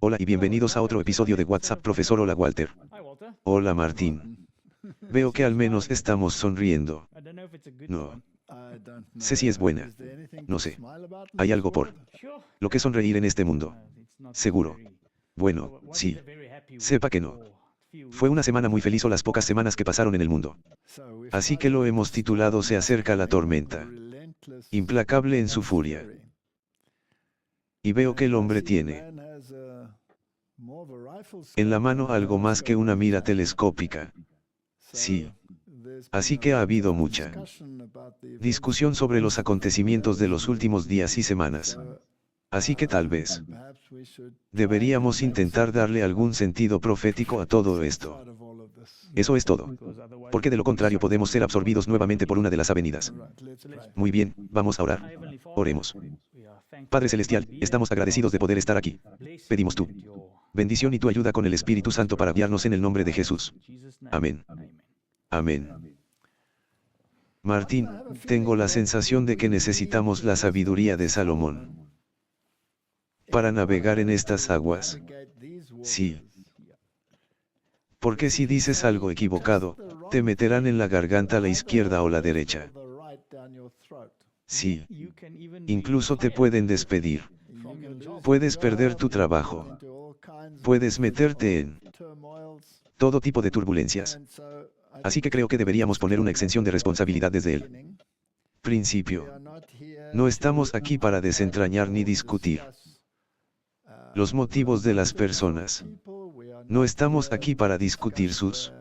Hola y bienvenidos a otro episodio de WhatsApp Profesor. Hola Walter. Hola Martín. Veo que al menos estamos sonriendo. No sé si es buena. No sé. ¿Hay algo por lo que sonreír en este mundo? Seguro. Bueno, sí. Sepa que no. Fue una semana muy feliz o las pocas semanas que pasaron en el mundo. Así que lo hemos titulado Se acerca la tormenta. Implacable en su furia. Y veo que el hombre tiene en la mano algo más que una mira telescópica. Sí. Así que ha habido mucha discusión sobre los acontecimientos de los últimos días y semanas. Así que tal vez deberíamos intentar darle algún sentido profético a todo esto. Eso es todo. Porque de lo contrario podemos ser absorbidos nuevamente por una de las avenidas. Muy bien, vamos a orar. Oremos. Padre Celestial, estamos agradecidos de poder estar aquí. Pedimos tu bendición y tu ayuda con el Espíritu Santo para guiarnos en el nombre de Jesús. Amén. Amén. Martín, tengo la sensación de que necesitamos la sabiduría de Salomón para navegar en estas aguas. Sí. Porque si dices algo equivocado, te meterán en la garganta a la izquierda o la derecha. Sí. Incluso te pueden despedir. Puedes perder tu trabajo. Puedes meterte en todo tipo de turbulencias. Así que creo que deberíamos poner una exención de responsabilidad desde el principio. No estamos aquí para desentrañar ni discutir los motivos de las personas. No estamos aquí para discutir sus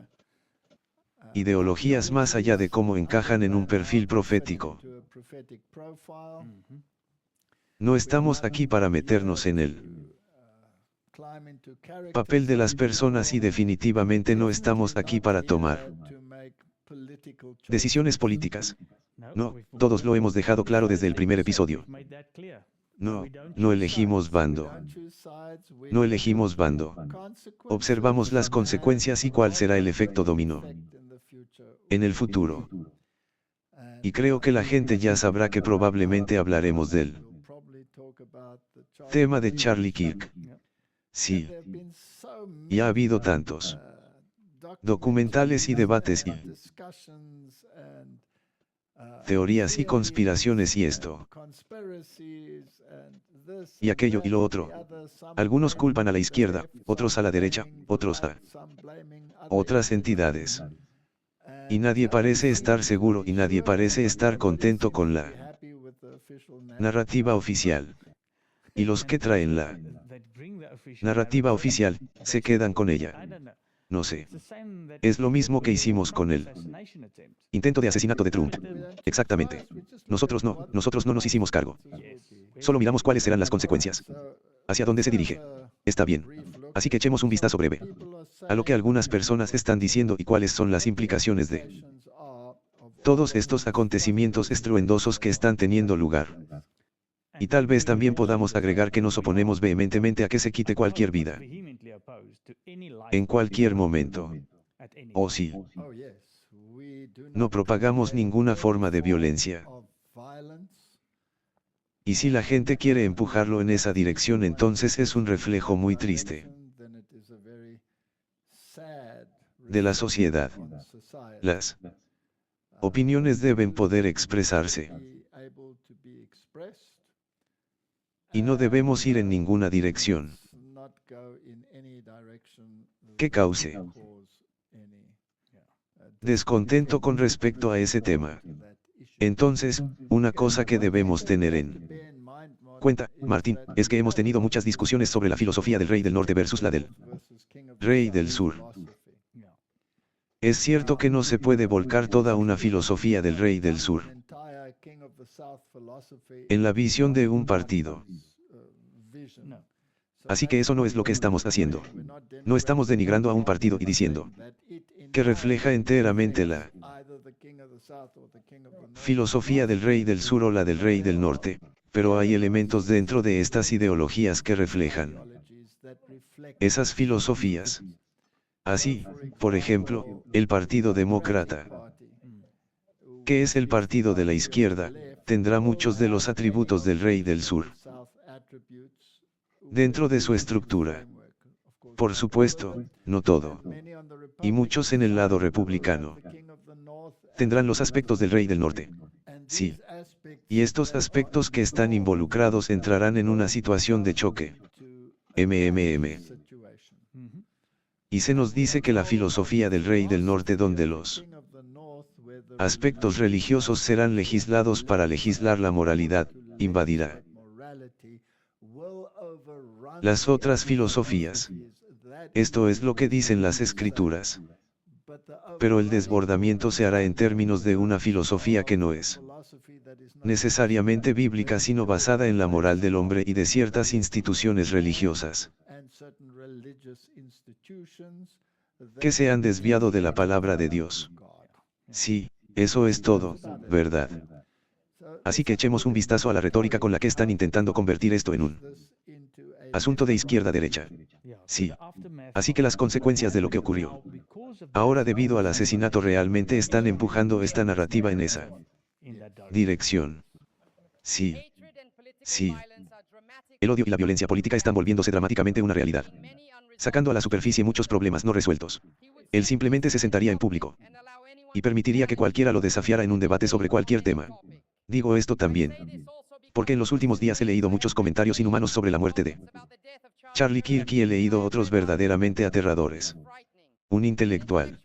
ideologías más allá de cómo encajan en un perfil profético. No estamos aquí para meternos en el papel de las personas y definitivamente no estamos aquí para tomar decisiones políticas. No, todos lo hemos dejado claro desde el primer episodio. No, no elegimos bando. No elegimos bando. Observamos las consecuencias y cuál será el efecto dominó en el futuro. Y creo que la gente ya sabrá que probablemente hablaremos del tema de Charlie Kirk. Sí. Y ha habido tantos documentales y debates y teorías y conspiraciones y esto y aquello y lo otro. Algunos culpan a la izquierda, otros a la derecha, otros a otras entidades. Y nadie parece estar seguro y nadie parece estar contento con la narrativa oficial. Y los que traen la narrativa oficial, se quedan con ella. No sé. Es lo mismo que hicimos con el intento de asesinato de Trump. Exactamente. Nosotros no nos hicimos cargo. Solo miramos cuáles serán las consecuencias. ¿Hacia dónde se dirige? Está bien. Así que echemos un vistazo breve a lo que algunas personas están diciendo y cuáles son las implicaciones de todos estos acontecimientos estruendosos que están teniendo lugar. Y tal vez también podamos agregar que nos oponemos vehementemente a que se quite cualquier vida. En cualquier momento. Oh sí. No propagamos ninguna forma de violencia. Y si la gente quiere empujarlo en esa dirección, entonces es un reflejo muy triste de la sociedad. Las opiniones deben poder expresarse. Y no debemos ir en ninguna dirección que cause descontento con respecto a ese tema. Entonces, una cosa que debemos tener en cuenta, Martín, es que hemos tenido muchas discusiones sobre la filosofía del rey del norte versus la del rey del sur. Es cierto que no se puede volcar toda una filosofía del rey del sur en la visión de un partido. Así que eso no es lo que estamos haciendo. No estamos denigrando a un partido y diciendo que refleja enteramente la filosofía del rey del sur o la del rey del norte, pero hay elementos dentro de estas ideologías que reflejan esas filosofías. Así, por ejemplo, el Partido Demócrata, que es el partido de la izquierda, tendrá muchos de los atributos del rey del sur. dentro de su estructura. Por supuesto, no todo. Y muchos en el lado republicano tendrán los aspectos del rey del norte. Sí. Y estos aspectos que están involucrados entrarán en una situación de choque. Y se nos dice que la filosofía del rey del norte, donde los aspectos religiosos serán legislados para legislar la moralidad, invadirá las otras filosofías. Esto es lo que dicen las escrituras. Pero el desbordamiento se hará en términos de una filosofía que no es necesariamente bíblica, sino basada en la moral del hombre y de ciertas instituciones religiosas que se han desviado de la palabra de Dios. Sí, eso es todo, ¿verdad? Así que echemos un vistazo a la retórica con la que están intentando convertir esto en un asunto de izquierda-derecha. Sí. Así que las consecuencias de lo que ocurrió ahora debido al asesinato realmente están empujando esta narrativa en esa dirección. Sí. Sí. El odio y la violencia política están volviéndose dramáticamente una realidad, sacando a la superficie muchos problemas no resueltos. Él simplemente se sentaría en público y permitiría que cualquiera lo desafiara en un debate sobre cualquier tema. Digo esto también porque en los últimos días he leído muchos comentarios inhumanos sobre la muerte de Charlie Kirk y he leído otros verdaderamente aterradores. Un intelectual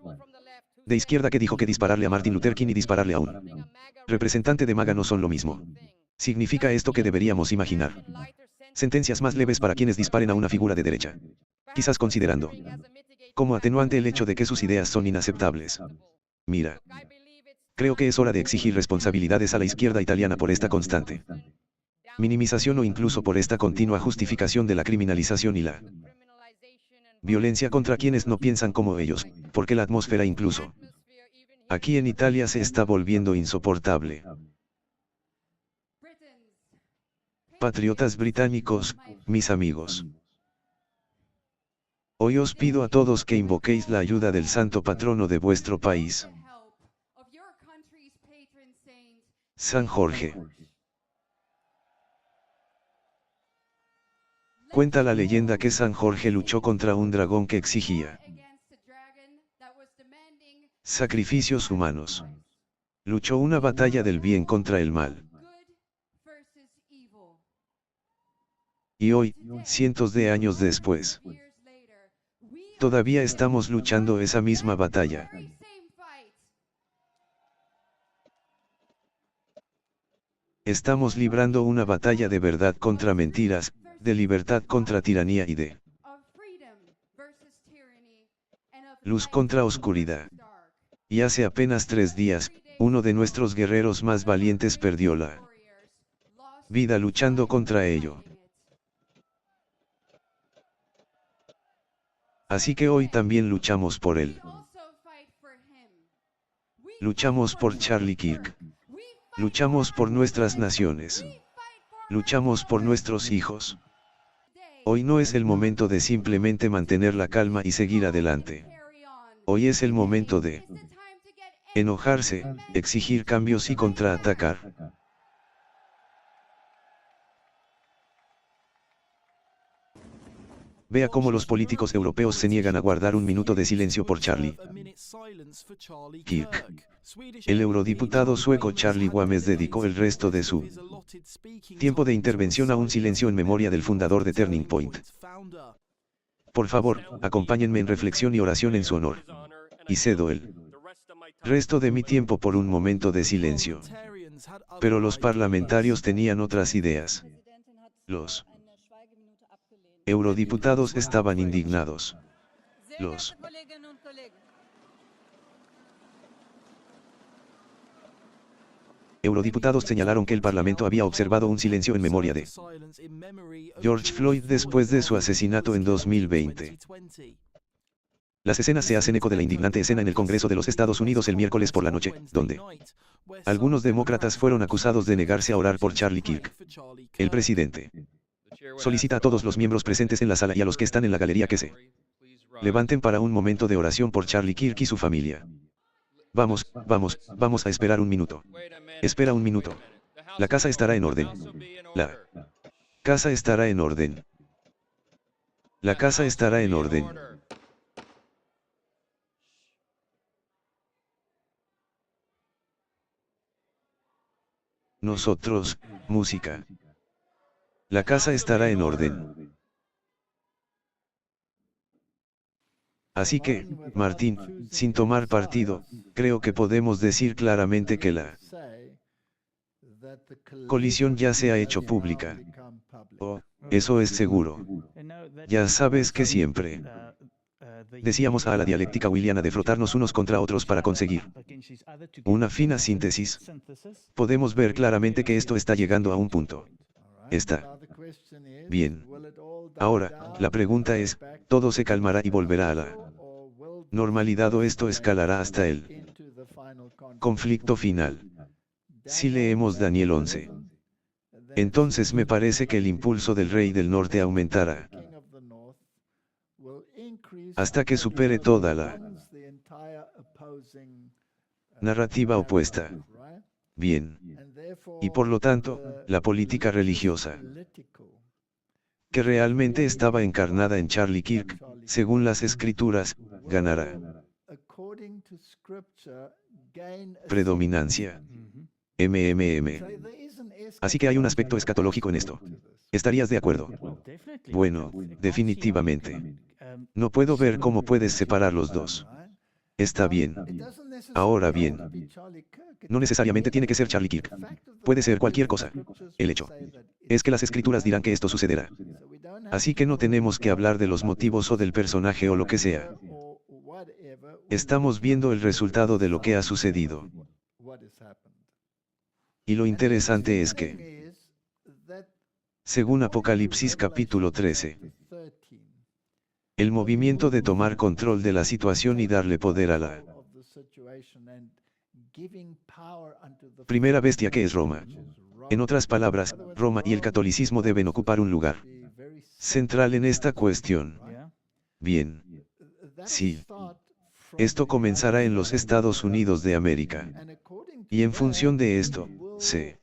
de izquierda que dijo que dispararle a Martin Luther King y dispararle a un representante de MAGA no son lo mismo. ¿Significa esto que deberíamos imaginar sentencias más leves para quienes disparen a una figura de derecha? Quizás considerando como atenuante el hecho de que sus ideas son inaceptables. Mira. Creo que es hora de exigir responsabilidades a la izquierda italiana por esta constante minimización o incluso por esta continua justificación de la criminalización y la violencia contra quienes no piensan como ellos, porque la atmósfera incluso aquí en Italia se está volviendo insoportable. Patriotas británicos, mis amigos. Hoy os pido a todos que invoquéis la ayuda del santo patrono de vuestro país, San Jorge. Cuenta la leyenda que San Jorge luchó contra un dragón que exigía sacrificios humanos. Luchó una batalla del bien contra el mal. Y hoy, cientos de años después, todavía estamos luchando esa misma batalla. Estamos librando una batalla de verdad contra mentiras, de libertad contra tiranía y de luz contra oscuridad. Y hace apenas 3 días, uno de nuestros guerreros más valientes perdió la vida luchando contra ello. Así que hoy también luchamos por él. Luchamos por Charlie Kirk. Luchamos por nuestras naciones. Luchamos por nuestros hijos. Hoy no es el momento de simplemente mantener la calma y seguir adelante. Hoy es el momento de enojarse, exigir cambios y contraatacar. Vea cómo los políticos europeos se niegan a guardar un minuto de silencio por Charlie Kirk. El eurodiputado sueco Charlie Wames dedicó el resto de su tiempo de intervención a un silencio en memoria del fundador de Turning Point. Por favor, acompáñenme en reflexión y oración en su honor. Y cedo el resto de mi tiempo por un momento de silencio. Pero los parlamentarios tenían otras ideas. Los eurodiputados estaban indignados. Los eurodiputados señalaron que el Parlamento había observado un silencio en memoria de George Floyd después de su asesinato en 2020. Las escenas se hacen eco de la indignante escena en el Congreso de los Estados Unidos el miércoles por la noche, donde algunos demócratas fueron acusados de negarse a orar por Charlie Kirk. El presidente solicita a todos los miembros presentes en la sala y a los que están en la galería que se levanten para un momento de oración por Charlie Kirk y su familia. Vamos a esperar un minuto. Espera un minuto. La casa estará en orden. La casa estará en orden. La casa estará en orden. Nosotros, música. La casa estará en orden. Así que, Martín, sin tomar partido, creo que podemos decir claramente que la colisión ya se ha hecho pública. Oh, eso es seguro. Ya sabes que siempre decíamos a la dialéctica williana de frotarnos unos contra otros para conseguir una fina síntesis. Podemos ver claramente que esto está llegando a un punto. Está bien. Ahora, la pregunta es, ¿todo se calmará y volverá a la normalidad o esto escalará hasta el conflicto final? Si leemos Daniel 11, entonces me parece que el impulso del rey del norte aumentará hasta que supere toda la narrativa opuesta. Bien. Y por lo tanto, la política religiosa, que realmente estaba encarnada en Charlie Kirk, según las escrituras, ganará predominancia. Así que hay un aspecto escatológico en esto. ¿Estarías de acuerdo? Bueno, definitivamente. No puedo ver cómo puedes separar los dos. Está bien. Ahora bien, no necesariamente tiene que ser Charlie Kirk. Puede ser cualquier cosa. El hecho es que las escrituras dirán que esto sucederá. Así que no tenemos que hablar de los motivos o del personaje o lo que sea. Estamos viendo el resultado de lo que ha sucedido. Y lo interesante es que, según Apocalipsis capítulo 13, el movimiento de tomar control de la situación y darle poder a la primera bestia que es Roma. En otras palabras, Roma y el catolicismo deben ocupar un lugar central en esta cuestión. Bien. Sí. Esto comenzará en los Estados Unidos de América. Y en función de esto, se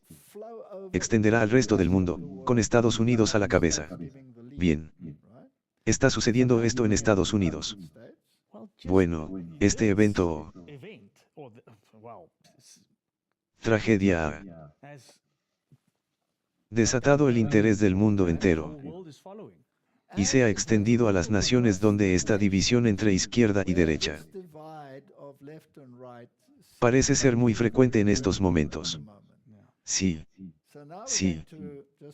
extenderá al resto del mundo, con Estados Unidos a la cabeza. Bien. ¿Está sucediendo esto en Estados Unidos? Bueno, este evento tragedia ha desatado el interés del mundo entero y se ha extendido a las naciones donde esta división entre izquierda y derecha parece ser muy frecuente en estos momentos. Sí. Sí.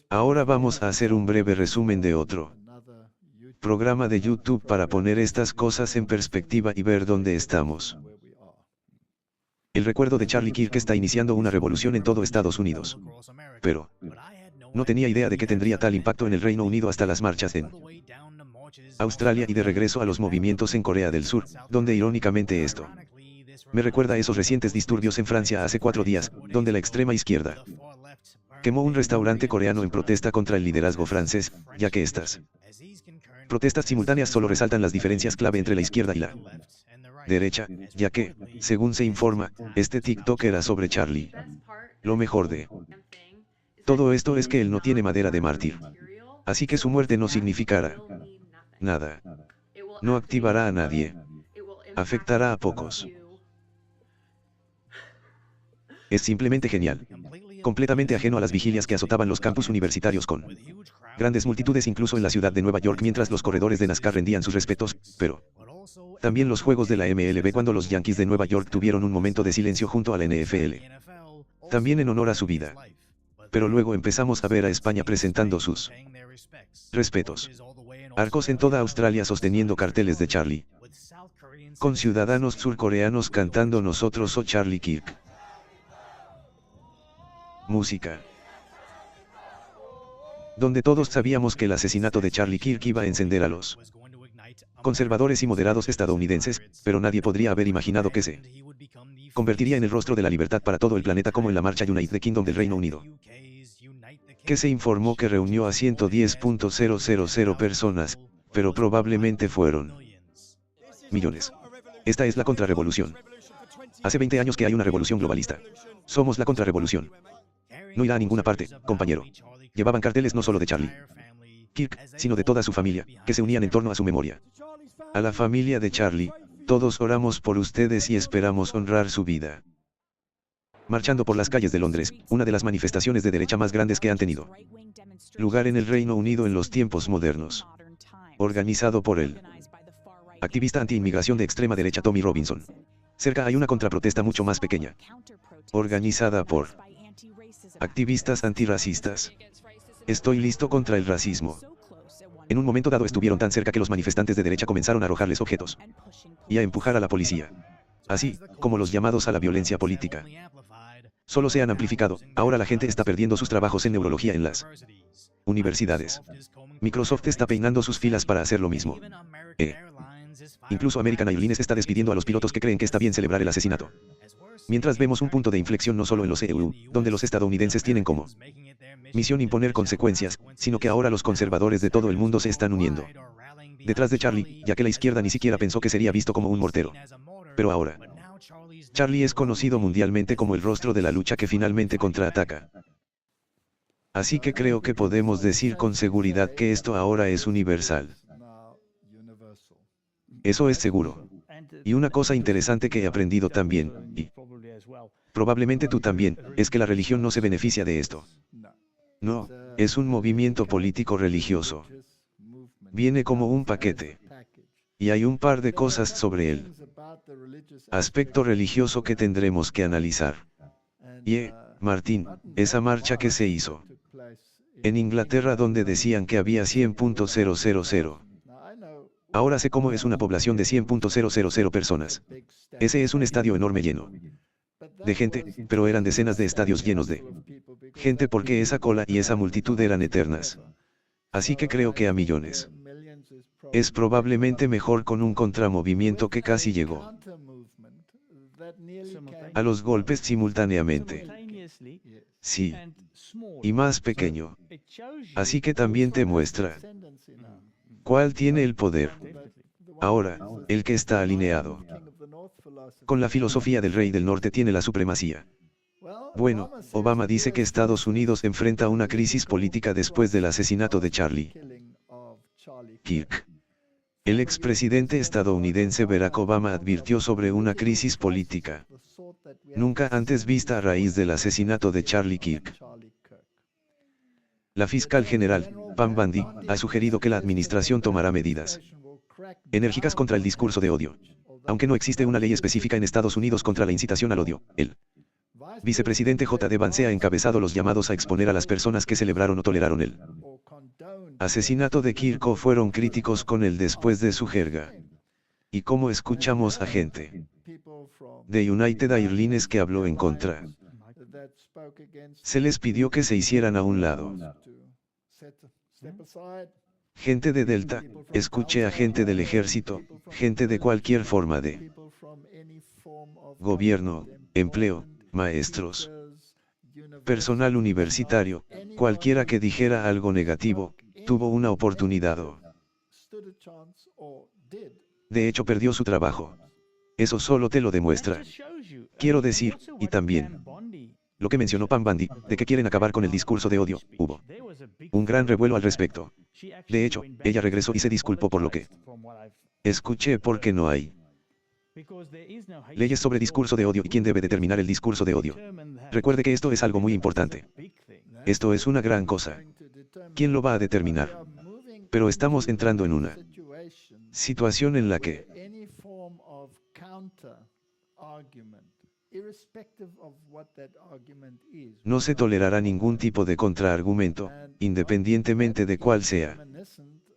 Ahora vamos a hacer un breve resumen de otro programa de YouTube para poner estas cosas en perspectiva y ver dónde estamos. El recuerdo de Charlie Kirk está iniciando una revolución en todo Estados Unidos. Pero no tenía idea de que tendría tal impacto en el Reino Unido hasta las marchas en Australia y de regreso a los movimientos en Corea del Sur, donde irónicamente esto me recuerda a esos recientes disturbios en Francia hace 4 días, donde la extrema izquierda quemó un restaurante coreano en protesta contra el liderazgo francés, ya que estas protestas simultáneas solo resaltan las diferencias clave entre la izquierda y la derecha, ya que, según se informa, este TikTok era sobre Charlie. Lo mejor de todo esto es que él no tiene madera de mártir. Así que su muerte no significará nada. No activará a nadie. Afectará a pocos. Es simplemente genial. Completamente ajeno a las vigilias que azotaban los campus universitarios con grandes multitudes incluso en la ciudad de Nueva York mientras los corredores de NASCAR rendían sus respetos, pero también los juegos de la MLB cuando los Yankees de Nueva York tuvieron un momento de silencio junto a la NFL. También en honor a su vida. Pero luego empezamos a ver a España presentando sus respetos. Arcos en toda Australia sosteniendo carteles de Charlie. Con ciudadanos surcoreanos cantando Nosotros o Charlie Kirk. Música. Donde todos sabíamos que el asesinato de Charlie Kirk iba a encender a los conservadores y moderados estadounidenses, pero nadie podría haber imaginado que se convertiría en el rostro de la libertad para todo el planeta como en la marcha Unite the Kingdom del Reino Unido, que se informó que reunió a 110.000 personas, pero probablemente fueron millones. Esta es la contrarrevolución. Hace 20 años que hay una revolución globalista. Somos la contrarrevolución. No irá a ninguna parte, compañero. Llevaban carteles no solo de Charlie. Kirk, sino de toda su familia, que se unían en torno a su memoria. A la familia de Charlie, todos oramos por ustedes y esperamos honrar su vida. Marchando por las calles de Londres, una de las manifestaciones de derecha más grandes que han tenido lugar en el Reino Unido en los tiempos modernos. Organizado por el activista anti-inmigración de extrema derecha Tommy Robinson. Cerca hay una contraprotesta mucho más pequeña, organizada por activistas antirracistas. Estoy listo contra el racismo. En un momento dado estuvieron tan cerca que los manifestantes de derecha comenzaron a arrojarles objetos y a empujar a la policía, así como los llamados a la violencia política. Solo se han amplificado. Ahora la gente está perdiendo sus trabajos en neurología en las universidades. Microsoft está peinando sus filas para hacer lo mismo. Incluso American Airlines está despidiendo a los pilotos que creen que está bien celebrar el asesinato. Mientras vemos un punto de inflexión no solo en los EU, donde los estadounidenses tienen como misión imponer consecuencias, sino que ahora los conservadores de todo el mundo se están uniendo detrás de Charlie, ya que la izquierda ni siquiera pensó que sería visto como un mortero. Pero ahora, Charlie es conocido mundialmente como el rostro de la lucha que finalmente contraataca. Así que creo que podemos decir con seguridad que esto ahora es universal. Eso es seguro. Y una cosa interesante que he aprendido también, y probablemente tú también, es que la religión no se beneficia de esto. No, es un movimiento político religioso. Viene como un paquete. Y hay un par de cosas sobre el aspecto religioso que tendremos que analizar. Y, Martín, esa marcha que se hizo en Inglaterra donde decían que había 100.000. Ahora sé cómo es una población de 100.000 personas. Ese es un estadio enorme lleno de gente, pero eran decenas de estadios llenos de gente porque esa cola y esa multitud eran eternas. Así que creo que a millones. Es probablemente mejor con un contramovimiento que casi llegó a los golpes simultáneamente. Sí. Y más pequeño. Así que también te muestra cuál tiene el poder. Ahora, el que está alineado con la filosofía del rey del norte tiene la supremacía. Bueno, Obama dice que Estados Unidos enfrenta una crisis política después del asesinato de Charlie Kirk. El expresidente estadounidense Barack Obama advirtió sobre una crisis política nunca antes vista a raíz del asesinato de Charlie Kirk. La fiscal general, Pam Bondi, ha sugerido que la administración tomará medidas enérgicas contra el discurso de odio. Aunque no existe una ley específica en Estados Unidos contra la incitación al odio, el vicepresidente J.D. Vance ha encabezado los llamados a exponer a las personas que celebraron o toleraron el asesinato de Kirk o fueron críticos con él después de su jerga. Y como escuchamos a gente de United Airlines que habló en contra, se les pidió que se hicieran a un lado. Gente de Delta, escuché a gente del ejército, gente de cualquier forma de gobierno, empleo, maestros, personal universitario, cualquiera que dijera algo negativo, tuvo una oportunidad o de hecho perdió su trabajo. Eso solo te lo demuestra. Quiero decir, y también lo que mencionó Pam Bondi, de que quieren acabar con el discurso de odio, hubo un gran revuelo al respecto. De hecho, ella regresó y se disculpó por lo que escuché porque no hay leyes sobre discurso de odio y quién debe determinar el discurso de odio. Recuerde que esto es algo muy importante. Esto es una gran cosa. ¿Quién lo va a determinar? Pero estamos entrando en una situación en la que no se tolerará ningún tipo de contraargumento, independientemente de cuál sea,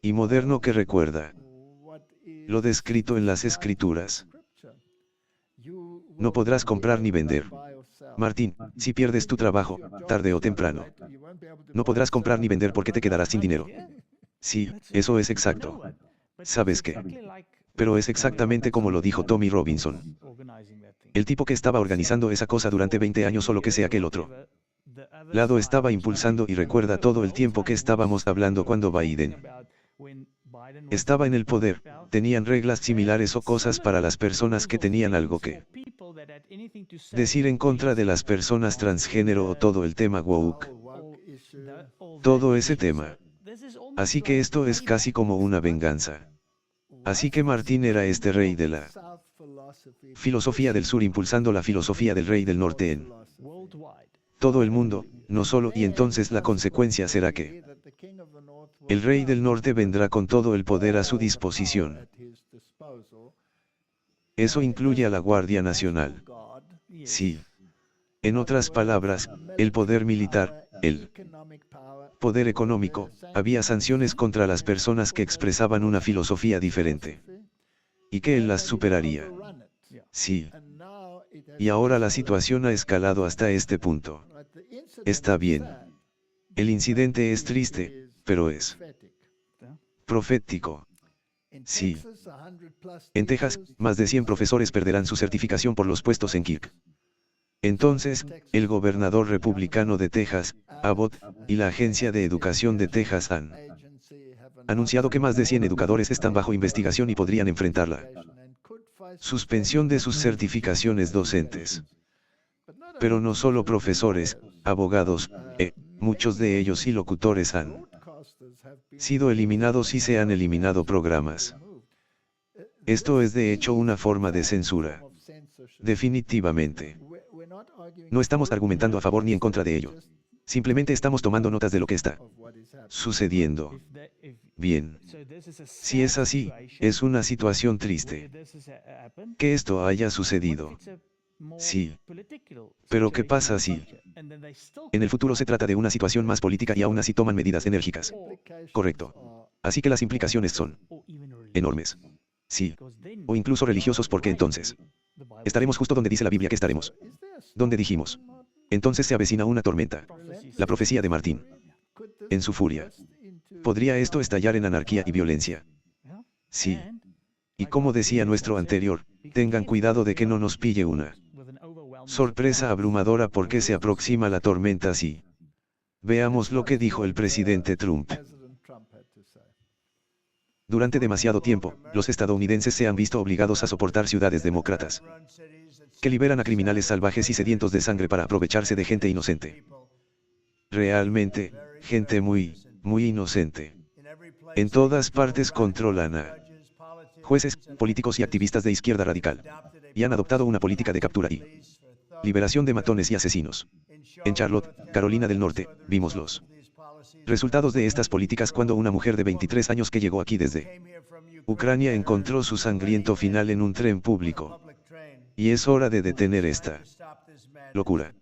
y moderno que recuerda lo descrito en las Escrituras. No podrás comprar ni vender. Martín, si pierdes tu trabajo, tarde o temprano, no podrás comprar ni vender porque te quedarás sin dinero. Sí, eso es exacto. ¿Sabes qué? Pero es exactamente como lo dijo Tommy Robinson. El tipo que estaba organizando esa cosa durante 20 años o lo que sea que el otro lado estaba impulsando y recuerda todo el tiempo que estábamos hablando cuando Biden estaba en el poder, tenían reglas similares o cosas para las personas que tenían algo que decir en contra de las personas transgénero o todo el tema woke. Todo ese tema. Así que esto es casi como una venganza. Así que Martín era este rey de la filosofía del sur impulsando la filosofía del rey del norte en todo el mundo, no solo, y entonces la consecuencia será que el rey del norte vendrá con todo el poder a su disposición. Eso incluye a la Guardia Nacional. Sí. En otras palabras, el poder militar, el poder económico, había sanciones contra las personas que expresaban una filosofía diferente. Y que él las superaría. Sí. Y ahora la situación ha escalado hasta este punto. Está bien. El incidente es triste, pero es profético. Sí. En Texas, más de 100 profesores perderán su certificación por los puestos en Kirk. Entonces, el gobernador republicano de Texas, Abbott, y la Agencia de Educación de Texas han anunciado que más de 100 educadores están bajo investigación y podrían enfrentar la suspensión de sus certificaciones docentes. Pero no solo profesores, abogados, muchos de ellos y locutores han sido eliminados y se han eliminado programas. Esto es de hecho una forma de censura. Definitivamente. No estamos argumentando a favor ni en contra de ello. Simplemente estamos tomando notas de lo que está sucediendo. Bien. Si es así, es una situación triste. Que esto haya sucedido. Sí. Pero ¿qué pasa si en el futuro se trata de una situación más política y aún así toman medidas enérgicas? Correcto. Así que las implicaciones son enormes. Sí. O incluso religiosos, porque entonces estaremos justo donde dice la Biblia que estaremos. Donde dijimos. Entonces se avecina una tormenta. La profecía de Martín. En su furia. ¿Podría esto estallar en anarquía y violencia? Sí. Y como decía nuestro anterior, tengan cuidado de que no nos pille una sorpresa abrumadora porque se aproxima la tormenta así. Veamos lo que dijo el presidente Trump. Durante demasiado tiempo, los estadounidenses se han visto obligados a soportar ciudades demócratas que liberan a criminales salvajes y sedientos de sangre para aprovecharse de gente inocente. Realmente, gente muy inocente. En todas partes controlan a jueces, políticos y activistas de izquierda radical. Y han adoptado una política de captura y liberación de matones y asesinos. En Charlotte, Carolina del Norte, vimos los resultados de estas políticas cuando una mujer de 23 años que llegó aquí desde Ucrania encontró su sangriento final en un tren público. Y es hora de detener esta locura.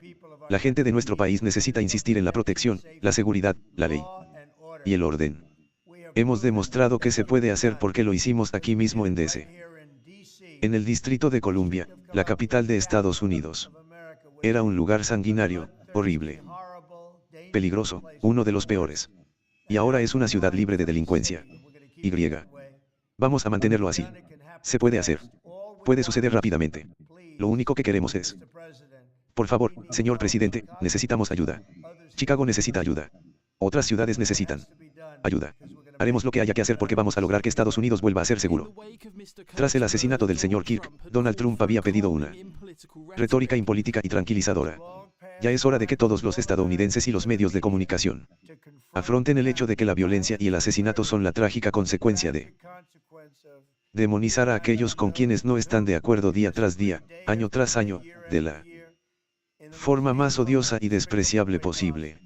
La gente de nuestro país necesita insistir en la protección, la seguridad, la ley y el orden. Hemos demostrado que se puede hacer porque lo hicimos aquí mismo en DC. En el Distrito de Columbia, la capital de Estados Unidos. Era un lugar sanguinario, horrible, peligroso, uno de los peores. Y ahora es una ciudad libre de delincuencia. Y. Vamos a mantenerlo así. Se puede hacer. Puede suceder rápidamente. Lo único que queremos es. Por favor, señor presidente, necesitamos ayuda. Chicago necesita ayuda. Otras ciudades necesitan ayuda. Haremos lo que haya que hacer porque vamos a lograr que Estados Unidos vuelva a ser seguro. Tras el asesinato del señor Kirk, Donald Trump había pedido una retórica impolítica y tranquilizadora. Ya es hora de que todos los estadounidenses y los medios de comunicación afronten el hecho de que la violencia y el asesinato son la trágica consecuencia de demonizar a aquellos con quienes no están de acuerdo día tras día, año tras año, de la forma más odiosa y despreciable posible.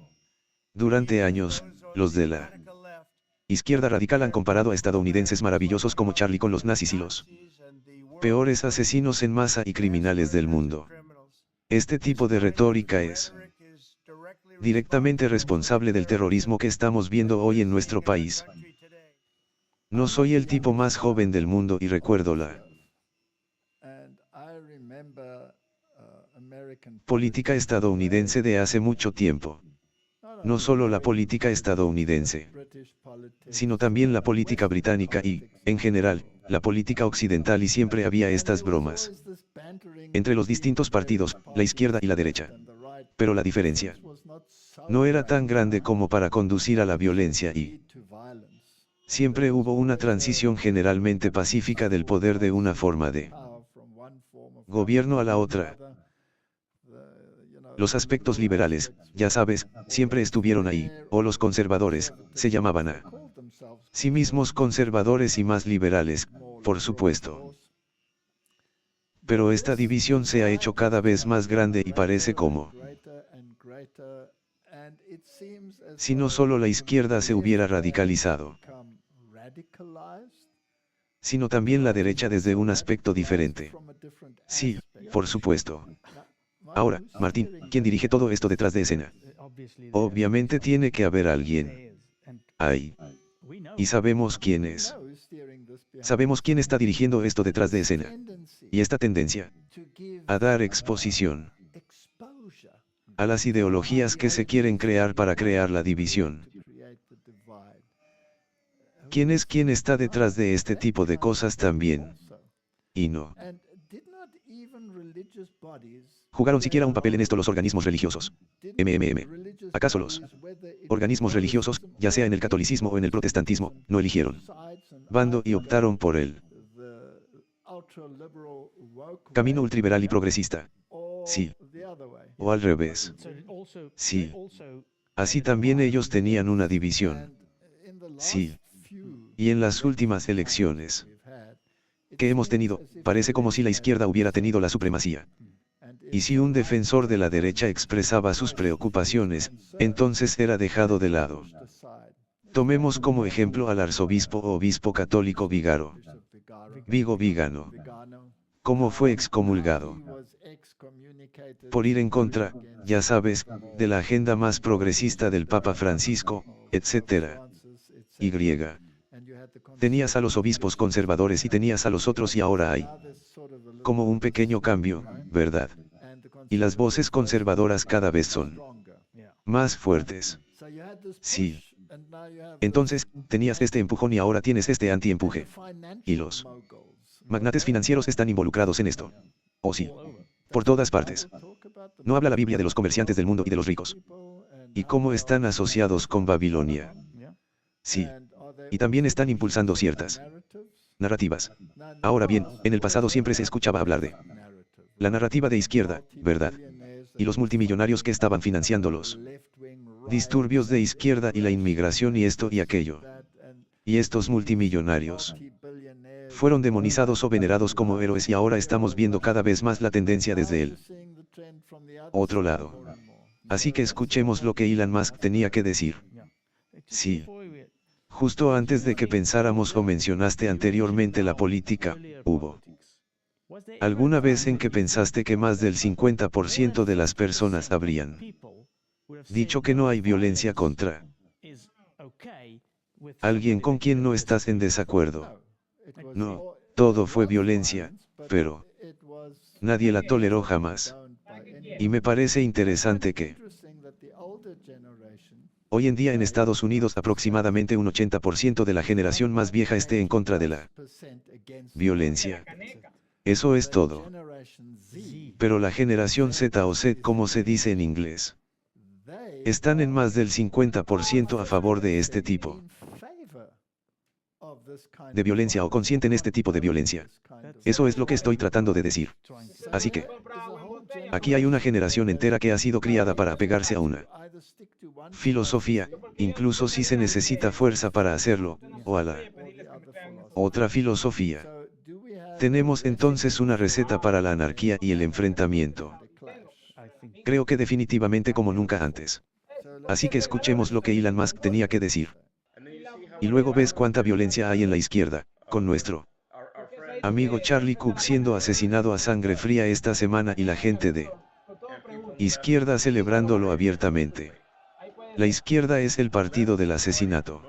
Durante años, los de la izquierda radical han comparado a estadounidenses maravillosos como Charlie con los nazis y los peores asesinos en masa y criminales del mundo. Este tipo de retórica es directamente responsable del terrorismo que estamos viendo hoy en nuestro país. No soy el tipo más joven del mundo y recuerdo la política estadounidense de hace mucho tiempo. No solo la política estadounidense, sino también la política británica y, en general, la política occidental, y siempre había estas bromas entre los distintos partidos, la izquierda y la derecha. Pero la diferencia no era tan grande como para conducir a la violencia y siempre hubo una transición generalmente pacífica del poder de una forma de gobierno a la otra. Los aspectos liberales, ya sabes, siempre estuvieron ahí, o los conservadores, se llamaban a sí mismos conservadores y más liberales, por supuesto. Pero esta división se ha hecho cada vez más grande y parece como si no solo la izquierda se hubiera radicalizado, sino también la derecha desde un aspecto diferente. Sí, por supuesto. Ahora, Martín, ¿quién dirige todo esto detrás de escena? Obviamente tiene que haber alguien ahí. Y sabemos quién es. Sabemos quién está dirigiendo esto detrás de escena. Y esta tendencia a dar exposición a las ideologías que se quieren crear para crear la división. ¿Quién es quien está detrás de este tipo de cosas también? Y no jugaron siquiera un papel en esto los organismos religiosos. ¿Acaso los organismos religiosos, ya sea en el catolicismo o en el protestantismo, no eligieron bando y optaron por el camino ultraliberal y progresista? Sí. O al revés. Sí. Así también ellos tenían una división. Sí. Y en las últimas elecciones que hemos tenido, parece como si la izquierda hubiera tenido la supremacía. Y si un defensor de la derecha expresaba sus preocupaciones, entonces era dejado de lado. Tomemos como ejemplo al arzobispo o obispo católico Vigaro. Vigo Vigano. ¿Cómo fue excomulgado? Por ir en contra, ya sabes, de la agenda más progresista del Papa Francisco, etc. Y. Tenías a los obispos conservadores y tenías a los otros y ahora hay como un pequeño cambio, ¿verdad? Y las voces conservadoras cada vez son más fuertes. Sí. Entonces, tenías este empujón y ahora tienes este antiempuje. Y los magnates financieros están involucrados en esto. Oh sí. Por todas partes. ¿No habla la Biblia de los comerciantes del mundo y de los ricos? ¿Y cómo están asociados con Babilonia? Sí. Y también están impulsando ciertas narrativas. Ahora bien, en el pasado siempre se escuchaba hablar de la narrativa de izquierda, ¿verdad? Y los multimillonarios que estaban financiando los disturbios de izquierda y la inmigración y esto y aquello. Y estos multimillonarios fueron demonizados o venerados como héroes y ahora estamos viendo cada vez más la tendencia desde el otro lado. Así que escuchemos lo que Elon Musk tenía que decir. Sí. Justo antes de que pensáramos o mencionaste anteriormente la política, ¿hubo alguna vez en que pensaste que más del 50% de las personas habrían dicho que no hay violencia contra alguien con quien no estás en desacuerdo? No, todo fue violencia, pero nadie la toleró jamás. Y me parece interesante que hoy en día en Estados Unidos aproximadamente un 80% de la generación más vieja esté en contra de la violencia. Eso es todo. Pero la generación Z o Z como se dice en inglés, están en más del 50% a favor de este tipo de violencia o consienten este tipo de violencia. Eso es lo que estoy tratando de decir. Así que, aquí hay una generación entera que ha sido criada para apegarse a una filosofía, incluso si se necesita fuerza para hacerlo, o a la otra filosofía. Tenemos entonces una receta para la anarquía y el enfrentamiento. Creo que definitivamente como nunca antes. Así que escuchemos lo que Elon Musk tenía que decir. Y luego ves cuánta violencia hay en la izquierda, con nuestro amigo Charlie Cook siendo asesinado a sangre fría esta semana y la gente de izquierda celebrándolo abiertamente. La izquierda es el partido del asesinato.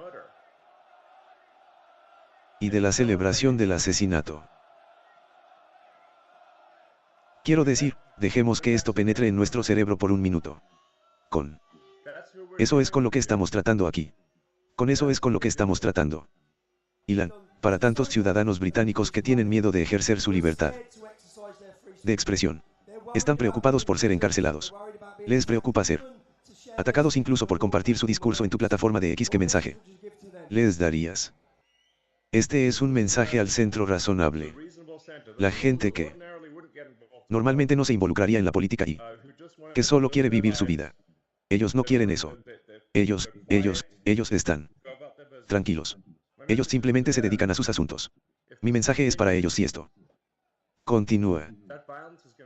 Y de la celebración del asesinato. Quiero decir, dejemos que esto penetre en nuestro cerebro por un minuto. Eso es con lo que estamos tratando aquí. Con eso es con lo que estamos tratando. Elon, para tantos ciudadanos británicos que tienen miedo de ejercer su libertad de expresión. Están preocupados por ser encarcelados. Les preocupa ser atacados incluso por compartir su discurso en tu plataforma de X. ¿Qué mensaje les darías? Este es un mensaje al centro razonable. La gente que normalmente no se involucraría en la política y que solo quiere vivir su vida. Ellos no quieren eso. Ellos están Tranquilos. Ellos simplemente se dedican a sus asuntos. Mi mensaje es para ellos y esto. Continúa.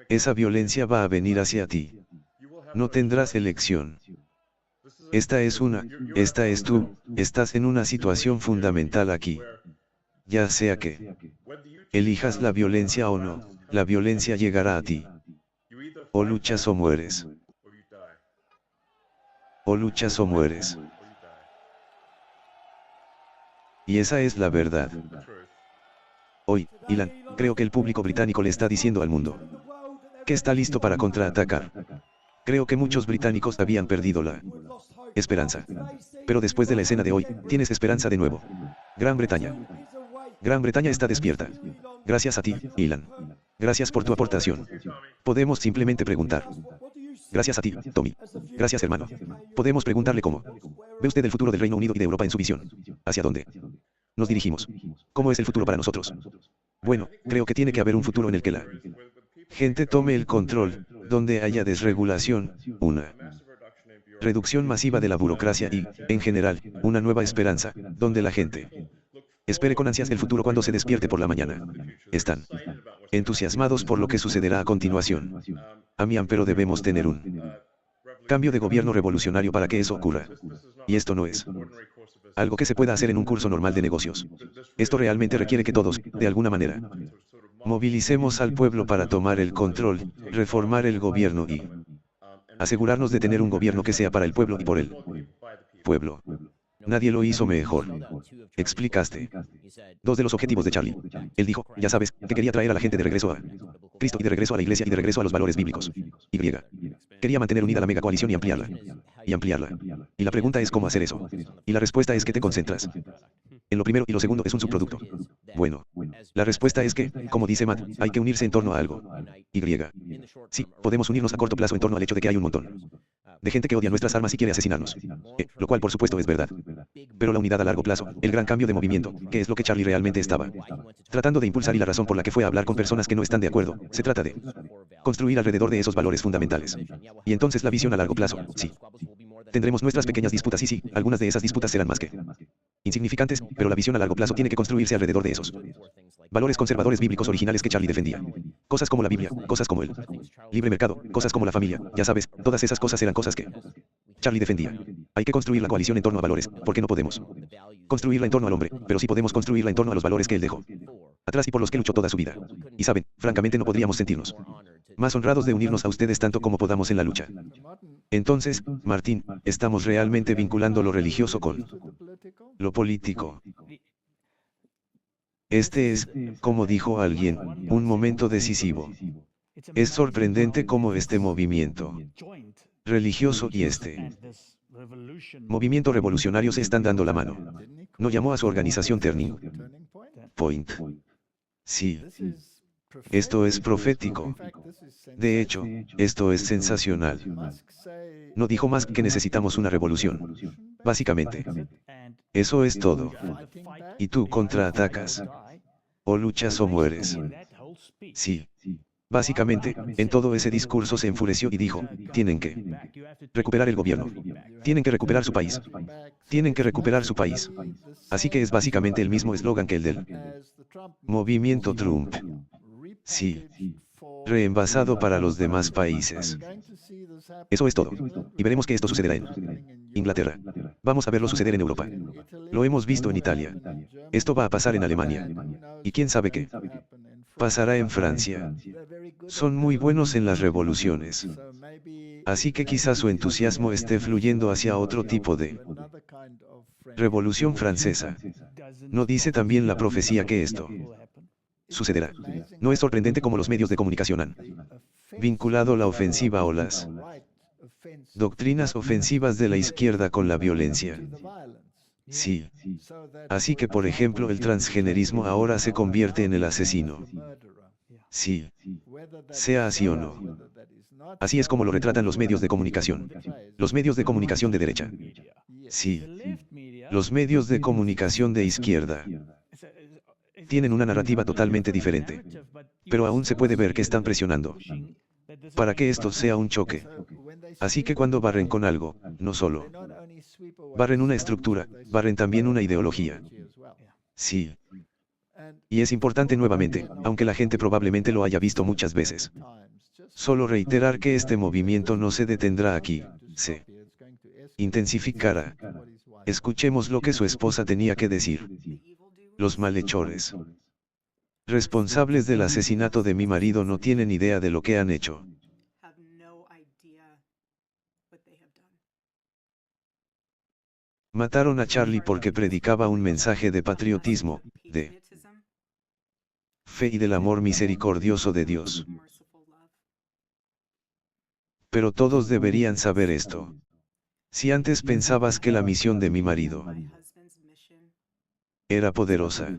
Esa violencia va a venir hacia ti. No tendrás elección. Esta es tú, estás en una situación fundamental aquí. Ya sea que elijas la violencia o no, la violencia llegará a ti. O luchas o mueres. O luchas o mueres. Y esa es la verdad. Hoy, Ilan, creo que el público británico le está diciendo al mundo que está listo para contraatacar. Creo que muchos británicos habían perdido la esperanza. Pero después de la escena de hoy, tienes esperanza de nuevo. Gran Bretaña. Gran Bretaña está despierta. Gracias a ti, Ilan. Gracias por tu aportación. Podemos simplemente preguntar. Gracias a ti, Tommy. Gracias, hermano. Podemos preguntarle cómo. ¿Ve usted el futuro del Reino Unido y de Europa en su visión? ¿Hacia dónde nos dirigimos? ¿Cómo es el futuro para nosotros? Bueno, creo que tiene que haber un futuro en el que la gente tome el control, donde haya desregulación, una reducción masiva de la burocracia y, en general, una nueva esperanza, donde la gente espere con ansias el futuro cuando se despierte por la mañana. Están entusiasmados por lo que sucederá a continuación. Pero debemos tener un cambio de gobierno revolucionario para que eso ocurra. Y esto no es algo que se pueda hacer en un curso normal de negocios. Esto realmente requiere que todos, de alguna manera, movilicemos al pueblo para tomar el control, reformar el gobierno y asegurarnos de tener un gobierno que sea para el pueblo y por el pueblo. Nadie lo hizo mejor. Explicaste. Dos de los objetivos de Charlie. Él dijo, ya sabes, que quería traer a la gente de regreso a Cristo y de regreso a la iglesia y de regreso a los valores bíblicos. Y. Quería mantener unida la mega coalición y ampliarla. Y ampliarla. Y la pregunta es cómo hacer eso. Y la respuesta es que te concentras en lo primero y lo segundo es un subproducto. Bueno. La respuesta es que, como dice Matt, hay que unirse en torno a algo. Y. Sí, podemos unirnos a corto plazo en torno al hecho de que hay un montón de gente que odia nuestras armas y quiere asesinarnos. Lo cual por supuesto es verdad. Pero la unidad a largo plazo, el gran cambio de movimiento, que es lo que Charlie realmente estaba tratando de impulsar y la razón por la que fue a hablar con personas que no están de acuerdo, se trata de construir alrededor de esos valores fundamentales. Y entonces la visión a largo plazo, sí. Tendremos nuestras pequeñas disputas y sí, algunas de esas disputas serán más que insignificantes, pero la visión a largo plazo tiene que construirse alrededor de esos valores conservadores bíblicos originales que Charlie defendía. Cosas como la Biblia, cosas como el libre mercado, cosas como la familia, ya sabes, todas esas cosas eran cosas que Charlie defendía. Hay que construir la coalición en torno a valores, porque no podemos construirla en torno al hombre, pero sí podemos construirla en torno a los valores que él dejó atrás y por los que luchó toda su vida. Y saben, francamente no podríamos sentirnos más honrados de unirnos a ustedes tanto como podamos en la lucha. Entonces, Martín, estamos realmente vinculando lo religioso con lo político. Este es, como dijo alguien, un momento decisivo. Es sorprendente cómo este movimiento religioso y este movimiento revolucionario se están dando la mano. No llamó a su organización Turning Point. Sí. Esto es profético. De hecho, esto es sensacional. No dijo más que necesitamos una revolución. Básicamente. Eso es todo. Y tú contraatacas. O luchas o mueres. Sí. Básicamente, en todo ese discurso se enfureció y dijo, tienen que recuperar el gobierno. Tienen que recuperar su país. Tienen que recuperar su país. Así que es básicamente el mismo eslogan que el del movimiento Trump. Sí. Reenvasado para los demás países. Eso es todo. Y veremos que esto sucederá en Inglaterra. Vamos a verlo suceder en Europa. Lo hemos visto en Italia. Esto va a pasar en Alemania. Y quién sabe qué pasará en Francia. Son muy buenos en las revoluciones. Así que quizás su entusiasmo esté fluyendo hacia otro tipo de revolución francesa. ¿No dice también la profecía que esto sucederá? No es sorprendente cómo los medios de comunicación han vinculado la ofensiva o las doctrinas ofensivas de la izquierda con la violencia. Sí. Así que por ejemplo el transgenerismo ahora se convierte en el asesino. Sí. Sea así o no. Así es como lo retratan los medios de comunicación. Los medios de comunicación de derecha. Sí. Los medios de comunicación de izquierda tienen una narrativa totalmente diferente. Pero aún se puede ver que están presionando para que esto sea un choque. Así que cuando barren con algo, no solo Barren una estructura, barren también una ideología. Sí. Y es importante nuevamente, aunque la gente probablemente lo haya visto muchas veces. Solo reiterar que este movimiento no se detendrá aquí, se intensificará. Escuchemos lo que su esposa tenía que decir. Los malhechores responsables del asesinato de mi marido no tienen idea de lo que han hecho. Mataron a Charlie porque predicaba un mensaje de patriotismo, de fe y del amor misericordioso de Dios. Pero todos deberían saber esto. Si antes pensabas que la misión de mi marido era poderosa,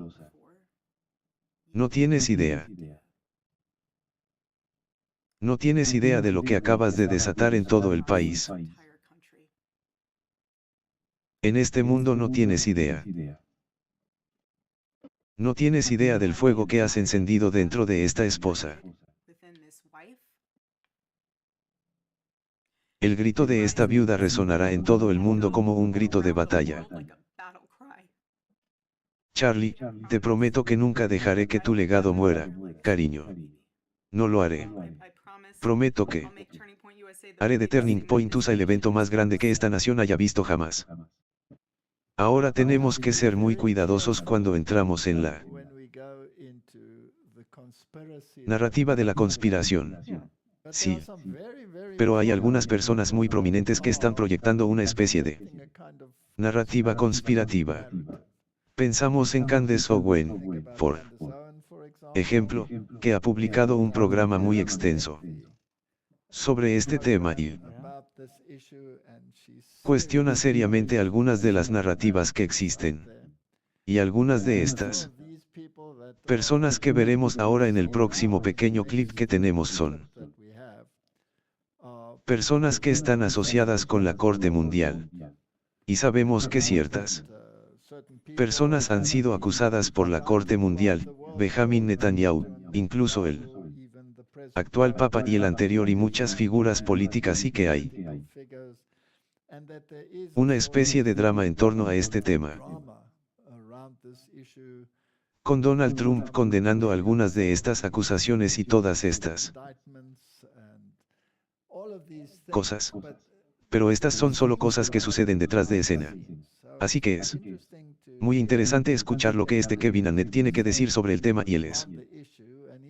no tienes idea. No tienes idea de lo que acabas de desatar en todo el país. En este mundo no tienes idea. No tienes idea del fuego que has encendido dentro de esta esposa. El grito de esta viuda resonará en todo el mundo como un grito de batalla. Charlie, te prometo que nunca dejaré que tu legado muera, cariño. No lo haré. Prometo que haré de Turning Point USA el evento más grande que esta nación haya visto jamás. Ahora tenemos que ser muy cuidadosos cuando entramos en la narrativa de la conspiración. Sí. Pero hay algunas personas muy prominentes que están proyectando una especie de narrativa conspirativa. Pensamos en Candace Owen, por ejemplo, que ha publicado un programa muy extenso sobre este tema y cuestiona seriamente algunas de las narrativas que existen. Y algunas de estas personas que veremos ahora en el próximo pequeño clip que tenemos son personas que están asociadas con la Corte Mundial. Y sabemos que ciertas personas han sido acusadas por la Corte Mundial, Benjamin Netanyahu, incluso el actual Papa y el anterior y muchas figuras políticas, y que hay una especie de drama en torno a este tema, con Donald Trump condenando algunas de estas acusaciones y todas estas cosas. Pero estas son solo cosas que suceden detrás de escena. Así que es muy interesante escuchar lo que Kevin Annett tiene que decir sobre el tema, y él es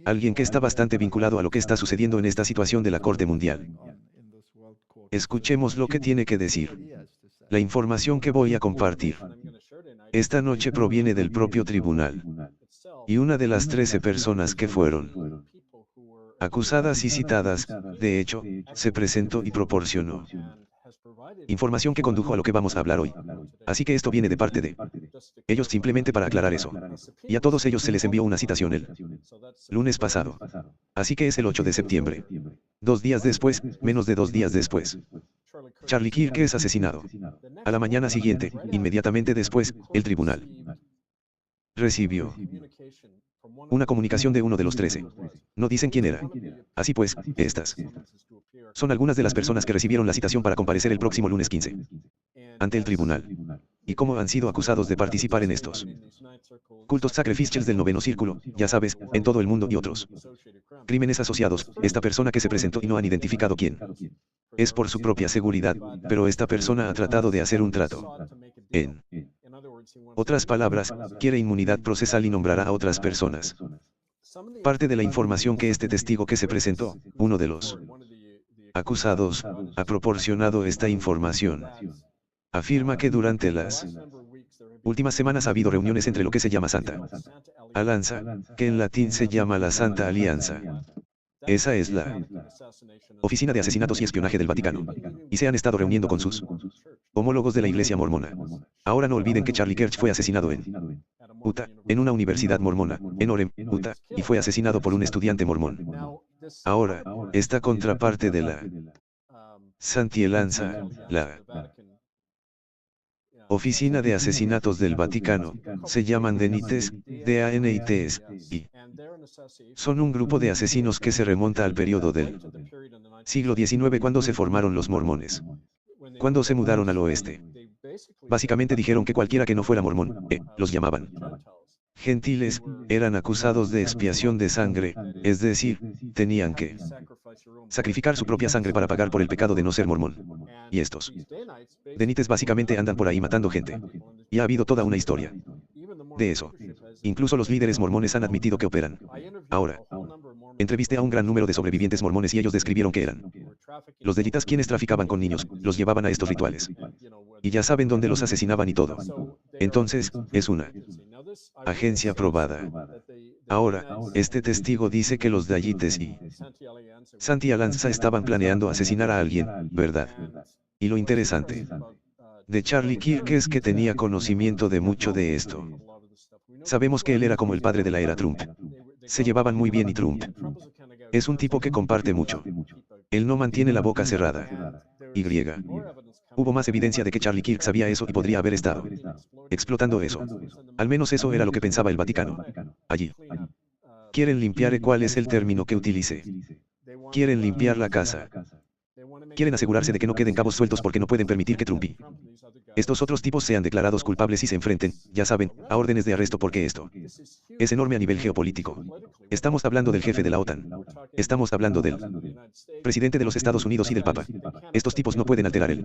alguien que está bastante vinculado a lo que está sucediendo en esta situación de la Corte Mundial. Escuchemos lo que tiene que decir. La información que voy a compartir esta noche proviene del propio tribunal. Y una de las 13 personas que fueron acusadas y citadas, de hecho, se presentó y proporcionó información que condujo a lo que vamos a hablar hoy. Así que esto viene de parte de ellos, simplemente para aclarar eso. Y a todos ellos se les envió una citación el lunes pasado. Así que es el 8 de septiembre. 2 días después, menos de 2 días después, Charlie Kirk es asesinado. A la mañana siguiente, inmediatamente después, el tribunal recibió una comunicación de uno de los 13. No dicen quién era. Así pues, estas son algunas de las personas que recibieron la citación para comparecer el próximo lunes 15 ante el tribunal. Y cómo han sido acusados de participar en estos cultos sacrificiales del noveno círculo, ya sabes, en todo el mundo, y otros crímenes asociados. Esta persona que se presentó y no han identificado quién es por su propia seguridad, pero esta persona ha tratado de hacer un trato. En otras palabras, quiere inmunidad procesal y nombrará a otras personas. Parte de la información que este testigo que se presentó, uno de los acusados, ha proporcionado esta información. Afirma que durante las últimas semanas ha habido reuniones entre lo que se llama Santa Alianza, que en latín se llama la Santa Alianza. Esa es la Oficina de Asesinatos y Espionaje del Vaticano. Y se han estado reuniendo con sus homólogos de la Iglesia Mormona. Ahora no olviden que Charlie Kirk fue asesinado en Utah, en una universidad mormona, en Orem, Utah, y fue asesinado por un estudiante mormón. Ahora, esta contraparte de la Santialanza, la Oficina de Asesinatos del Vaticano, se llaman DANITES, DANITES, y son un grupo de asesinos que se remonta al periodo del siglo XIX, cuando se formaron los mormones. Cuando se mudaron al oeste, Básicamente dijeron que cualquiera que no fuera mormón, los llamaban gentiles, eran acusados de expiación de sangre, es decir, tenían que sacrificar su propia sangre para pagar por el pecado de no ser mormón. Y estos denites básicamente andan por ahí matando gente. Y ha habido toda una historia de eso. Incluso los líderes mormones han admitido que operan. Ahora, entrevisté a un gran número de sobrevivientes mormones y ellos describieron que eran los delitas quienes traficaban con niños, los llevaban a estos rituales. Y ya saben dónde los asesinaban y todo. Entonces, es una agencia probada. Ahora, este testigo dice que los Dayites y Santi Alanza estaban planeando asesinar a alguien, ¿verdad? Y lo interesante de Charlie Kirk es que tenía conocimiento de mucho de esto. Sabemos que él era como el padre de la era Trump. Se llevaban muy bien y Trump es un tipo que comparte mucho. Él no mantiene la boca cerrada. Y. Hubo más evidencia de que Charlie Kirk sabía eso y podría haber estado explotando eso. Al menos eso era lo que pensaba el Vaticano. Allí. Quieren limpiar. ¿Cuál es el término que utilice? Quieren limpiar la casa. Quieren asegurarse de que no queden cabos sueltos porque no pueden permitir que Trump y estos otros tipos sean declarados culpables y se enfrenten, ya saben, a órdenes de arresto porque esto es enorme a nivel geopolítico. Estamos hablando del jefe de la OTAN. Estamos hablando del presidente de los Estados Unidos y del Papa. Estos tipos no pueden alterar el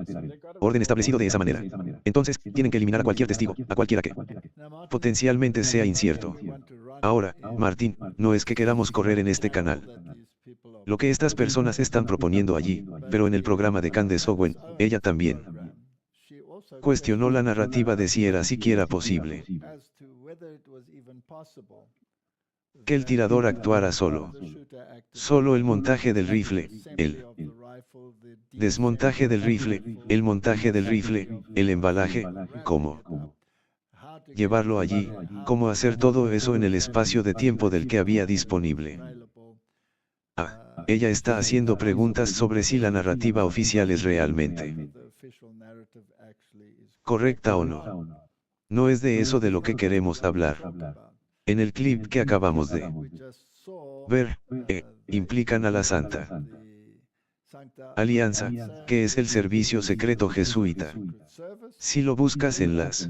orden establecido de esa manera. Entonces, tienen que eliminar a cualquier testigo, a cualquiera que potencialmente sea incierto. Ahora, Martín, no es que queramos correr en este canal. Lo que estas personas están proponiendo allí, pero en el programa de Candace Owen, ella también cuestionó la narrativa de si era siquiera posible que el tirador actuara solo. Solo el montaje del rifle, el desmontaje del rifle, el montaje del rifle, el embalaje, cómo llevarlo allí, cómo hacer todo eso en el espacio de tiempo del que había disponible. Ella está haciendo preguntas sobre si la narrativa oficial es realmente correcta o no. No es de eso de lo que queremos hablar. En el clip que acabamos de ver, implican a la Santa Alianza, que es el servicio secreto jesuita. Si lo buscas en las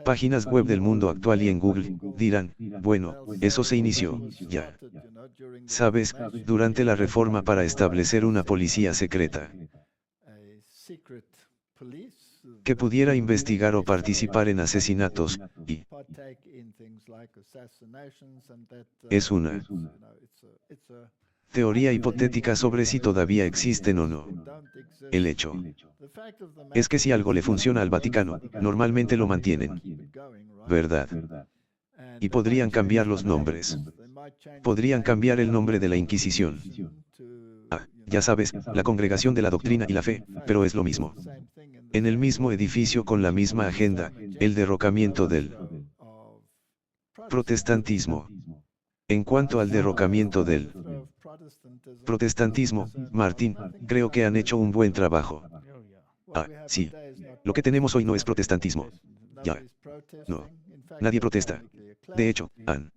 páginas web del mundo actual y en Google, dirán, bueno, eso se inició, ya. Sabes, durante la reforma para establecer una policía secreta que pudiera investigar o participar en asesinatos, y es una teoría hipotética sobre si todavía existen o no. El hecho es que si algo le funciona al Vaticano, normalmente lo mantienen, ¿verdad? Y podrían cambiar los nombres. Podrían cambiar el nombre de la Inquisición. Ya sabes, la Congregación de la Doctrina y la Fe, pero es lo mismo. En el mismo edificio con la misma agenda, el derrocamiento del protestantismo. En cuanto al derrocamiento del protestantismo, Martín, creo que han hecho un buen trabajo. Sí. Lo que tenemos hoy no es protestantismo. Ya. No. Nadie protesta. De hecho, han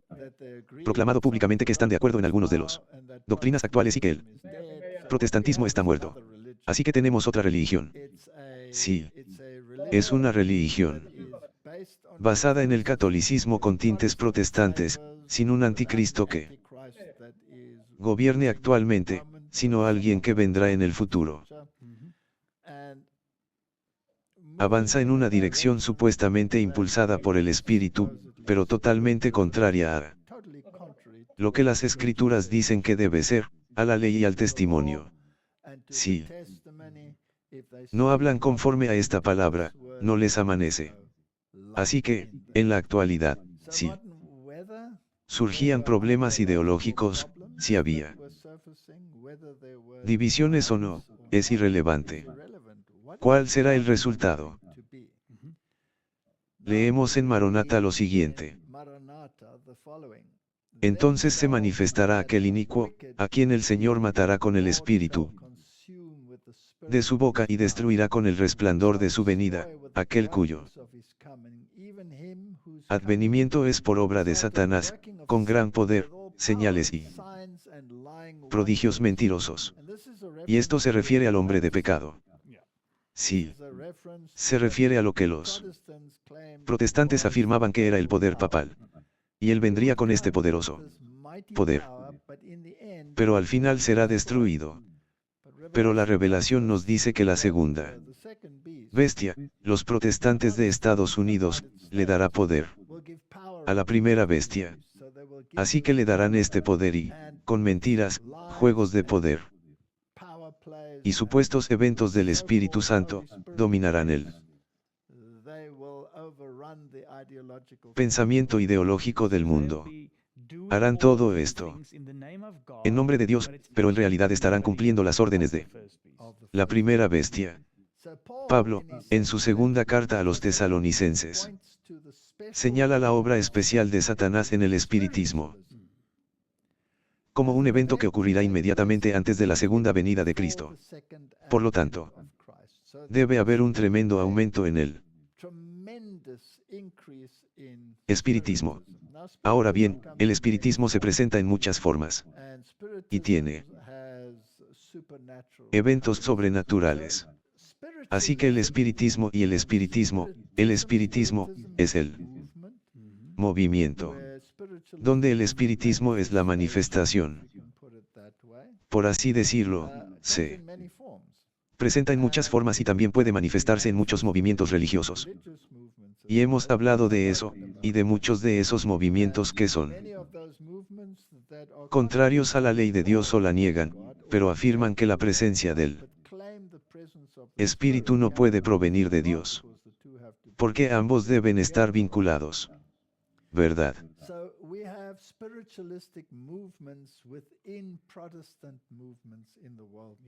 proclamado públicamente que están de acuerdo en algunos de los doctrinas actuales y que el protestantismo está muerto. Así que tenemos otra religión. Sí. Es una religión basada en el catolicismo con tintes protestantes, sin un anticristo que gobierne actualmente, sino alguien que vendrá en el futuro. Avanza en una dirección supuestamente impulsada por el Espíritu, pero totalmente contraria a lo que las Escrituras dicen que debe ser, a la ley y al testimonio. Sí. No hablan conforme a esta palabra, no les amanece. Así que, en la actualidad, sí. Surgían problemas ideológicos, si había divisiones o no, es irrelevante. ¿Cuál será el resultado? Leemos en Maranatha lo siguiente. Entonces se manifestará aquel inicuo, a quien el Señor matará con el espíritu de su boca y destruirá con el resplandor de su venida, aquel cuyo advenimiento es por obra de Satanás, con gran poder, señales y prodigios mentirosos. Y esto se refiere al hombre de pecado. Sí. Se refiere a lo que los protestantes afirmaban que era el poder papal. Y él vendría con este poderoso poder. Pero al final será destruido. Pero la revelación nos dice que la segunda bestia, los protestantes de Estados Unidos, le dará poder a la primera bestia. Así que le darán este poder y, con mentiras, juegos de poder y supuestos eventos del Espíritu Santo, dominarán el pensamiento ideológico del mundo. Harán todo esto en nombre de Dios, pero en realidad estarán cumpliendo las órdenes de la primera bestia. Pablo, en su segunda carta a los tesalonicenses, señala la obra especial de Satanás en el espiritismo como un evento que ocurrirá inmediatamente antes de la segunda venida de Cristo. Por lo tanto, debe haber un tremendo aumento en el espiritismo. Ahora bien, el espiritismo se presenta en muchas formas y tiene eventos sobrenaturales. Así que el espiritismo es el movimiento, donde el espiritismo es la manifestación, por así decirlo, se presenta en muchas formas y también puede manifestarse en muchos movimientos religiosos. Y hemos hablado de eso, y de muchos de esos movimientos que son contrarios a la ley de Dios o la niegan, pero afirman que la presencia del Espíritu no puede provenir de Dios, porque ambos deben estar vinculados. ¿Verdad?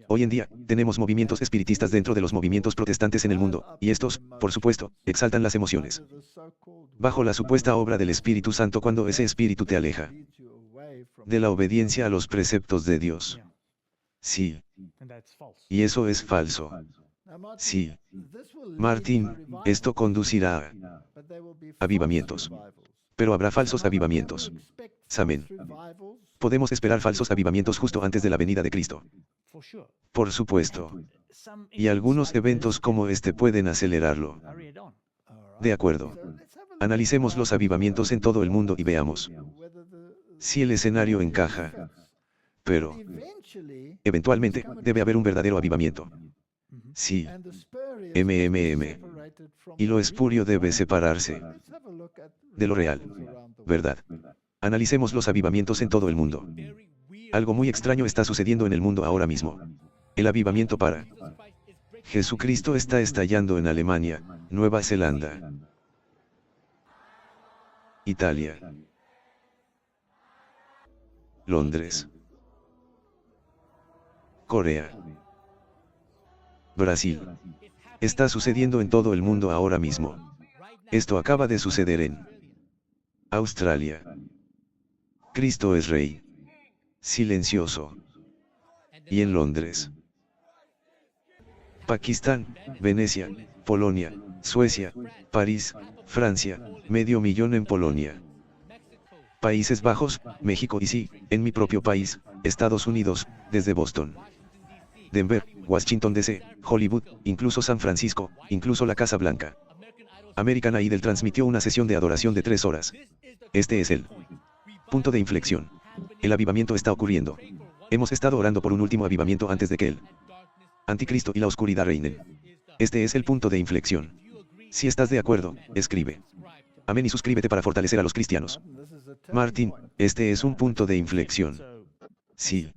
Hoy en día, tenemos movimientos espiritistas dentro de los movimientos protestantes en el mundo, y estos, por supuesto, exaltan las emociones bajo la supuesta obra del Espíritu Santo cuando ese espíritu te aleja de la obediencia a los preceptos de Dios. Sí. Y eso es falso. Sí. Martín, esto conducirá a avivamientos. Pero habrá falsos avivamientos. Amén. Podemos esperar falsos avivamientos justo antes de la venida de Cristo. Por supuesto. Y algunos eventos como este pueden acelerarlo. De acuerdo. Analicemos los avivamientos en todo el mundo y veamos si el escenario encaja. Pero, eventualmente, debe haber un verdadero avivamiento. Sí. Y lo espurio debe separarse de lo real. ¿Verdad? Analicemos los avivamientos en todo el mundo. Algo muy extraño está sucediendo en el mundo ahora mismo. El avivamiento para Jesucristo está estallando en Alemania, Nueva Zelanda, Italia, Londres, Corea, Brasil. Está sucediendo en todo el mundo ahora mismo. Esto acaba de suceder en Australia. Cristo es Rey. Silencioso. Y en Londres, Pakistán, Venecia, Polonia, Suecia, París, Francia, 500.000 en Polonia. Países Bajos, México y sí, en mi propio país, Estados Unidos, desde Boston, Denver, Washington DC, Hollywood, incluso San Francisco, incluso la Casa Blanca. American Idol transmitió una sesión de adoración de 3 horas. Este es el punto de inflexión. El avivamiento está ocurriendo. Hemos estado orando por un último avivamiento antes de que el anticristo y la oscuridad reinen. Este es el punto de inflexión. Si estás de acuerdo, escribe. Amén y suscríbete para fortalecer a los cristianos. Martín, este es un punto de inflexión. Sí.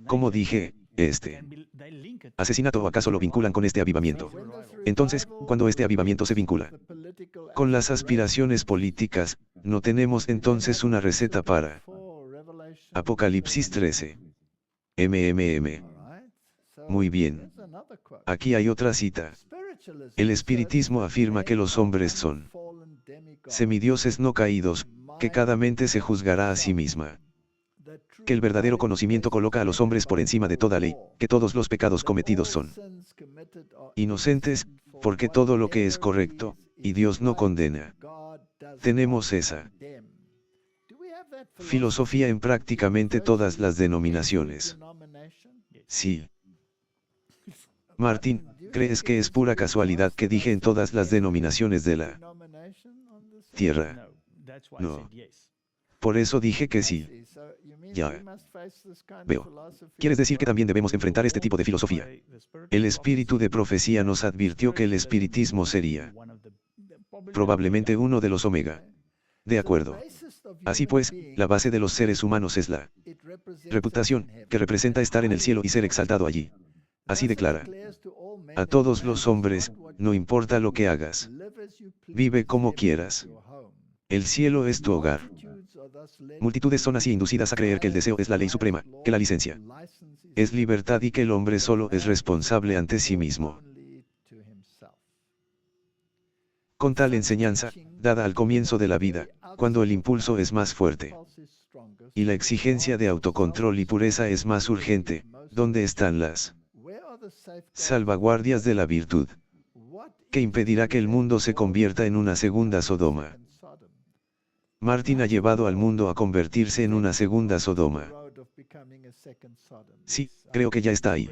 Como dije, este asesinato o acaso lo vinculan con este avivamiento. Entonces, cuando este avivamiento se vincula con las aspiraciones políticas, no tenemos entonces una receta para Apocalipsis 13. Muy bien. Aquí hay otra cita. El espiritismo afirma que los hombres son semidioses no caídos, que cada mente se juzgará a sí misma. Que el verdadero conocimiento coloca a los hombres por encima de toda ley, que todos los pecados cometidos son inocentes, porque todo lo que es correcto, y Dios no condena. Tenemos esa filosofía en prácticamente todas las denominaciones. Sí. Martín, ¿Crees que es pura casualidad que dije en todas las denominaciones de la tierra? No. Por eso dije que sí. Ya. Veo. ¿Quieres decir que también debemos enfrentar este tipo de filosofía? El espíritu de profecía nos advirtió que el espiritismo sería probablemente uno de los omega. De acuerdo. Así pues, la base de los seres humanos es la reputación, que representa estar en el cielo y ser exaltado allí. Así declara. A todos los hombres, no importa lo que hagas. Vive como quieras. El cielo es tu hogar. Multitudes son así inducidas a creer que el deseo es la ley suprema, que la licencia es libertad y que el hombre solo es responsable ante sí mismo. Con tal enseñanza, dada al comienzo de la vida, cuando el impulso es más fuerte y la exigencia de autocontrol y pureza es más urgente, ¿dónde están las salvaguardias de la virtud? ¿Qué impedirá que el mundo se convierta en una segunda Sodoma? Martin ha llevado al mundo a convertirse en una segunda Sodoma. Sí, creo que ya está ahí.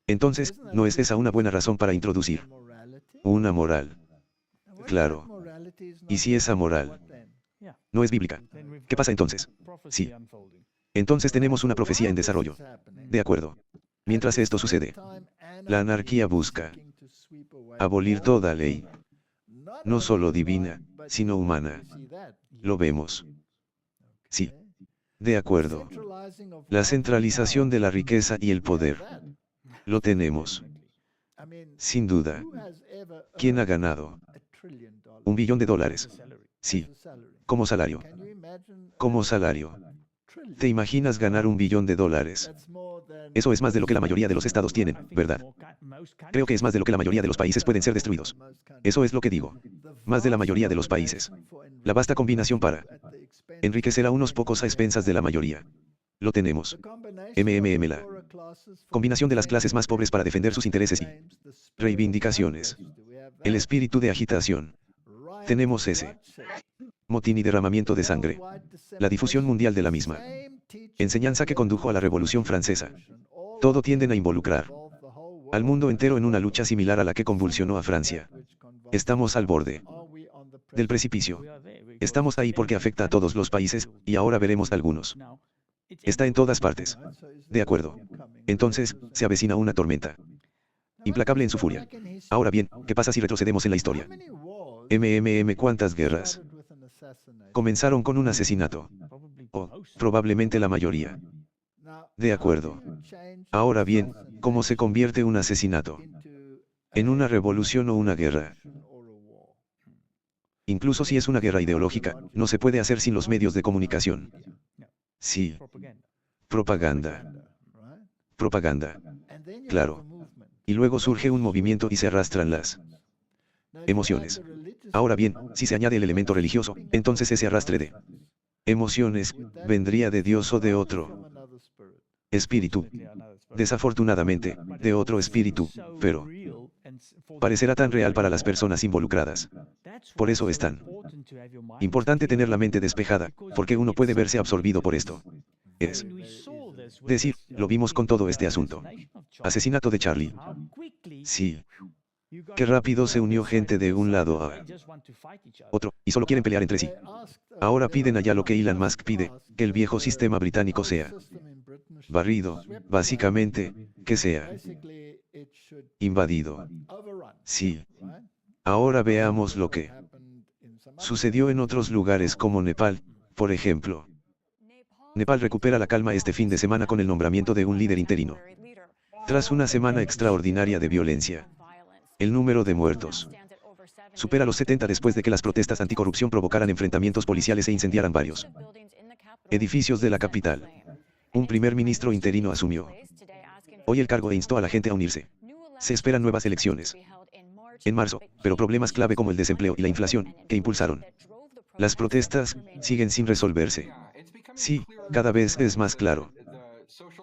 Entonces, ¿no es esa una buena razón para introducir una moral? Claro. ¿Y si esa moral no es bíblica? ¿Qué pasa entonces? Sí. Entonces tenemos una profecía en desarrollo. De acuerdo. Mientras esto sucede, la anarquía busca abolir toda ley, no solo divina, sino humana. Lo vemos. Sí. De acuerdo. La centralización de la riqueza y el poder. Lo tenemos. Sin duda. ¿Quién ha ganado $1 billón? Sí. Como salario. Como salario. ¿Te imaginas ganar $1 billón? Eso es más de lo que la mayoría de los estados tienen, ¿verdad? Creo que es más de lo que la mayoría de los países pueden ser destruidos. Eso es lo que digo. Más de la mayoría de los países. La vasta combinación para enriquecer a unos pocos a expensas de la mayoría. Lo tenemos. La combinación de las clases más pobres para defender sus intereses y reivindicaciones. El espíritu de agitación. Tenemos ese motín y derramamiento de sangre. La difusión mundial de la misma enseñanza que condujo a la Revolución Francesa. Todo tienden a involucrar al mundo entero en una lucha similar a la que convulsionó a Francia. Estamos al borde del precipicio. Estamos ahí porque afecta a todos los países, y ahora veremos algunos. Está en todas partes. De acuerdo. Entonces, se avecina una tormenta implacable en su furia. Ahora bien, ¿qué pasa si retrocedemos en la historia? ¿Cuántas guerras comenzaron con un asesinato? O, probablemente la mayoría. De acuerdo. Ahora bien, ¿cómo se convierte un asesinato en una revolución o una guerra? Incluso si es una guerra ideológica, no se puede hacer sin los medios de comunicación. Sí. Propaganda. Propaganda. Claro. Y luego surge un movimiento y se arrastran las emociones. Ahora bien, si se añade el elemento religioso, entonces ese arrastre de emociones vendría de Dios o de otro espíritu. Desafortunadamente, de otro espíritu, pero parecerá tan real para las personas involucradas. Por eso es tan importante tener la mente despejada, porque uno puede verse absorbido por esto. Es decir, lo vimos con todo este asunto. Asesinato de Charlie. Sí. Qué rápido se unió gente de un lado a otro, y solo quieren pelear entre sí. Ahora piden allá lo que Elon Musk pide, que el viejo sistema británico sea barrido, básicamente, que sea invadido. Sí. Ahora veamos lo que sucedió en otros lugares como Nepal, por ejemplo. Nepal recupera la calma este fin de semana con el nombramiento de un líder interino. Tras una semana extraordinaria de violencia, el número de muertos supera los 70 después de que las protestas anticorrupción provocaran enfrentamientos policiales e incendiaran varios edificios de la capital. Un primer ministro interino asumió hoy el cargo e instó a la gente a unirse. Se esperan nuevas elecciones en marzo, pero problemas clave como el desempleo y la inflación, que impulsaron las protestas, siguen sin resolverse. Sí, cada vez es más claro,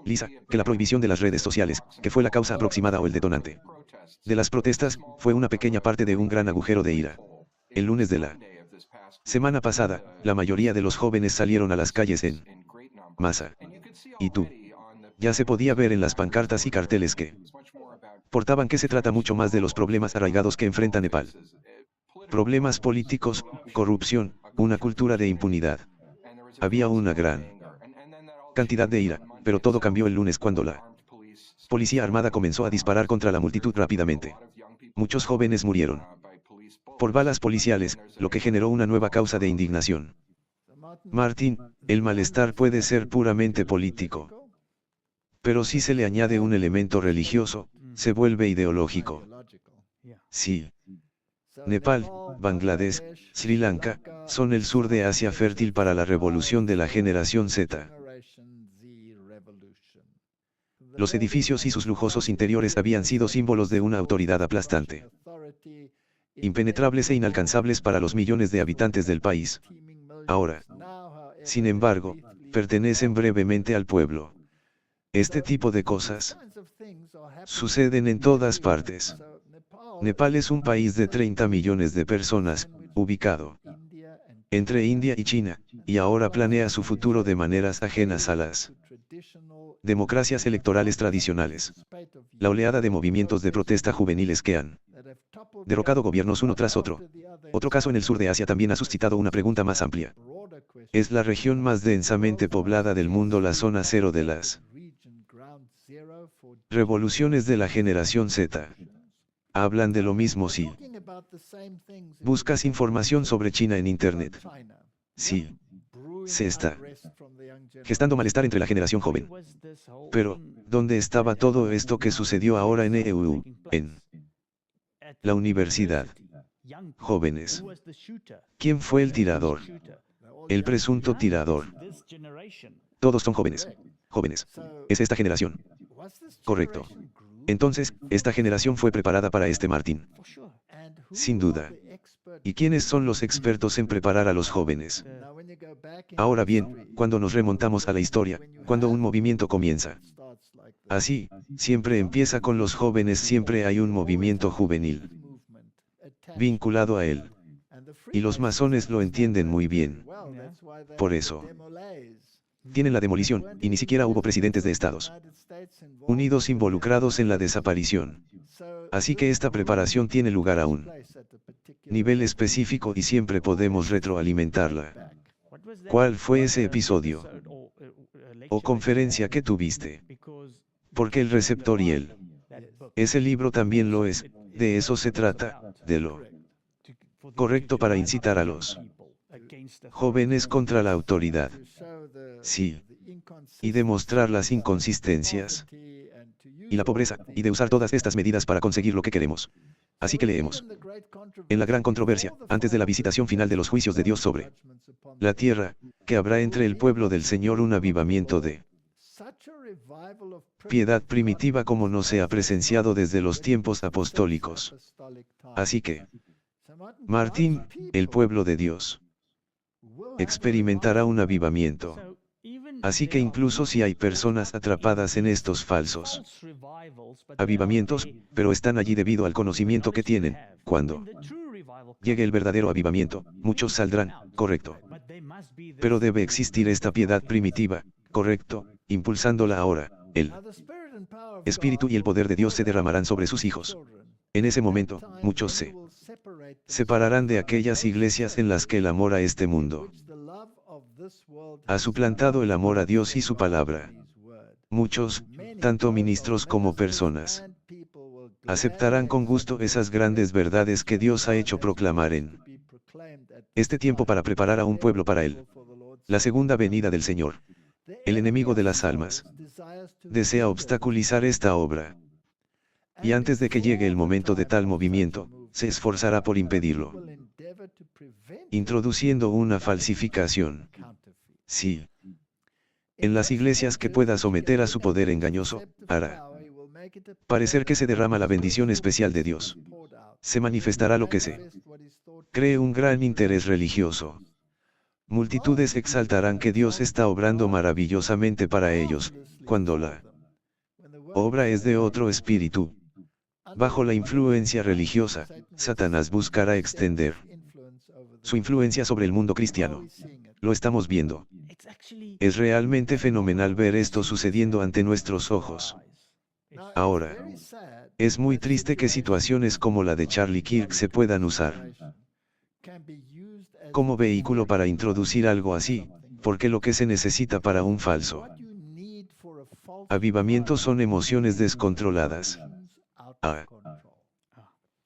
Lisa, que la prohibición de las redes sociales, que fue la causa aproximada o el detonante de las protestas, fue una pequeña parte de un gran agujero de ira. El lunes de la semana pasada, la mayoría de los jóvenes salieron a las calles en masa. ¿Y tú? Ya se podía ver en las pancartas y carteles que portaban que se trata mucho más de los problemas arraigados que enfrenta Nepal. Problemas políticos, corrupción, una cultura de impunidad. Había una gran cantidad de ira, pero todo cambió el lunes cuando la policía armada comenzó a disparar contra la multitud rápidamente. Muchos jóvenes murieron por balas policiales, lo que generó una nueva causa de indignación. Martin, el malestar puede ser puramente político. Pero si se le añade un elemento religioso, se vuelve ideológico. Sí. Nepal, Bangladesh, Sri Lanka, son el sur de Asia fértil para la revolución de la generación Z. Los edificios y sus lujosos interiores habían sido símbolos de una autoridad aplastante, impenetrables e inalcanzables para los millones de habitantes del país. Ahora, sin embargo, pertenecen brevemente al pueblo. Este tipo de cosas suceden en todas partes. Nepal es un país de 30 millones de personas, ubicado entre India y China, y ahora planea su futuro de maneras ajenas a las democracias electorales tradicionales. La oleada de movimientos de protesta juveniles que han derrocado gobiernos uno tras otro. Otro caso en el sur de Asia también ha suscitado una pregunta más amplia. ¿Es la región más densamente poblada del mundo la zona cero de las revoluciones de la generación Z? Hablan de lo mismo si buscas información sobre China en Internet. Sí. Se está gestando malestar entre la generación joven. Pero, ¿dónde estaba todo esto que sucedió ahora en EU, en la universidad? Jóvenes. ¿Quién fue el tirador? El presunto tirador. Todos son jóvenes. Jóvenes. Es esta generación. Correcto. Entonces, esta generación fue preparada para este Martín. Sin duda. ¿Y quiénes son los expertos en preparar a los jóvenes? Ahora bien, cuando nos remontamos a la historia, cuando un movimiento comienza así, siempre empieza con los jóvenes, siempre hay un movimiento juvenil vinculado a él. Y los masones lo entienden muy bien. Por eso tienen la demolición, y ni siquiera hubo presidentes de Estados Unidos involucrados en la desaparición. Así que esta preparación tiene lugar a un nivel específico y siempre podemos retroalimentarla. ¿Cuál fue ese episodio o conferencia que tuviste? Porque el receptor y ese libro también lo es, de eso se trata, de lo correcto para incitar a los jóvenes contra la autoridad. Sí. Y demostrar las inconsistencias y la pobreza, y de usar todas estas medidas para conseguir lo que queremos. Así que leemos. En la gran controversia, antes de la visitación final de los juicios de Dios sobre la tierra, que habrá entre el pueblo del Señor un avivamiento de piedad primitiva como no se ha presenciado desde los tiempos apostólicos. Así que, Martín, el pueblo de Dios, experimentará un avivamiento. Así que incluso si hay personas atrapadas en estos falsos avivamientos, pero están allí debido al conocimiento que tienen, cuando llegue el verdadero avivamiento, muchos saldrán, correcto. Pero debe existir esta piedad primitiva, correcto, impulsándola ahora, el Espíritu y el poder de Dios se derramarán sobre sus hijos. En ese momento, muchos se separarán de aquellas iglesias en las que el amor a este mundo ha suplantado el amor a Dios y su palabra. Muchos, tanto ministros como personas, aceptarán con gusto esas grandes verdades que Dios ha hecho proclamar en este tiempo para preparar a un pueblo para Él. La segunda venida del Señor. El enemigo de las almas desea obstaculizar esta obra. Y antes de que llegue el momento de tal movimiento, se esforzará por impedirlo, introduciendo una falsificación. Sí. En las iglesias que pueda someter a su poder engañoso, hará parecer que se derrama la bendición especial de Dios. Se manifestará lo que se cree un gran interés religioso. Multitudes exaltarán que Dios está obrando maravillosamente para ellos, cuando la obra es de otro espíritu. Bajo la influencia religiosa, Satanás buscará extender su influencia sobre el mundo cristiano. Lo estamos viendo. Es realmente fenomenal ver esto sucediendo ante nuestros ojos. Ahora, Es muy triste que situaciones como la de Charlie Kirk se puedan usar como vehículo para introducir algo así, porque lo que se necesita para un falso avivamiento son emociones descontroladas. Ah,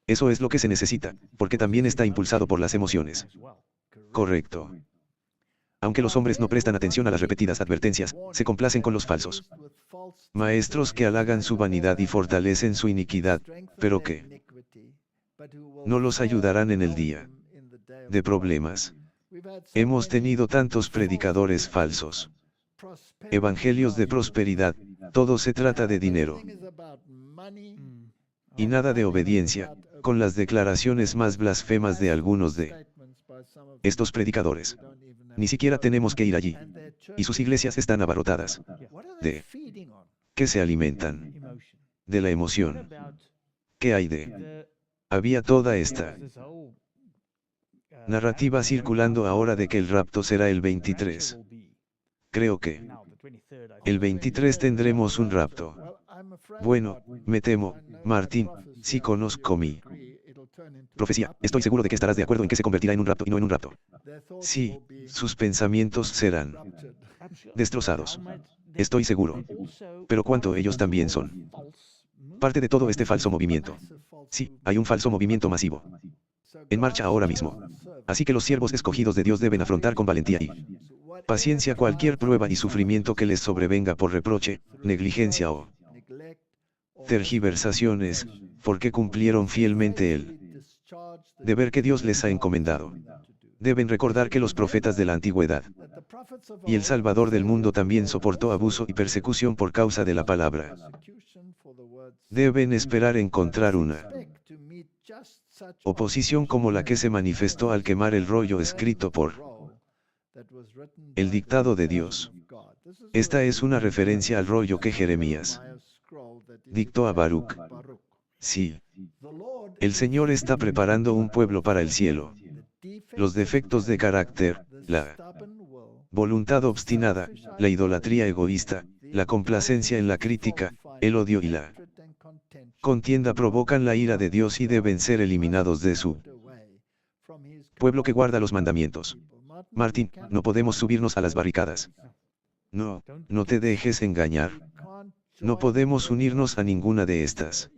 eso es lo que se necesita, porque también está impulsado por las emociones. Correcto. Aunque los hombres no prestan atención a las repetidas advertencias, se complacen con los falsos maestros que halagan su vanidad y fortalecen su iniquidad, pero que no los ayudarán en el día de problemas. Hemos tenido tantos predicadores falsos. Evangelios de prosperidad, todo se trata de dinero. Y nada de obediencia, con las declaraciones más blasfemas de algunos de estos predicadores. Ni siquiera tenemos que ir allí. Y sus iglesias están abarrotadas. ¿De qué se alimentan? De la emoción. ¿Qué hay de? Había toda esta narrativa circulando ahora de que el rapto será el 23. Creo que el 23 tendremos un rapto. Bueno, me temo, Martín, si conozco mi profecía, estoy seguro de que estarás de acuerdo en que se convertirá en un rapto y no en un rapto. Sí, sus pensamientos serán destrozados. Estoy seguro. Pero cuánto ellos también son parte de todo este falso movimiento. Sí, hay un falso movimiento masivo en marcha ahora mismo. Así que los siervos escogidos de Dios deben afrontar con valentía y paciencia cualquier prueba y sufrimiento que les sobrevenga por reproche, negligencia o tergiversaciones, porque cumplieron fielmente el deber que Dios les ha encomendado. Deben recordar que los profetas de la antigüedad y el Salvador del mundo también soportó abuso y persecución por causa de la palabra. Deben esperar encontrar una oposición como la que se manifestó al quemar el rollo escrito por el dictado de Dios. Esta es una referencia al rollo que Jeremías dictó a Baruch. Sí. El Señor está preparando un pueblo para el cielo. Los defectos de carácter, la voluntad obstinada, la idolatría egoísta, la complacencia en la crítica, el odio y la contienda provocan la ira de Dios y deben ser eliminados de su pueblo que guarda los mandamientos. Martín, no podemos subirnos a las barricadas. No, no te dejes engañar. No podemos unirnos a ninguna de estas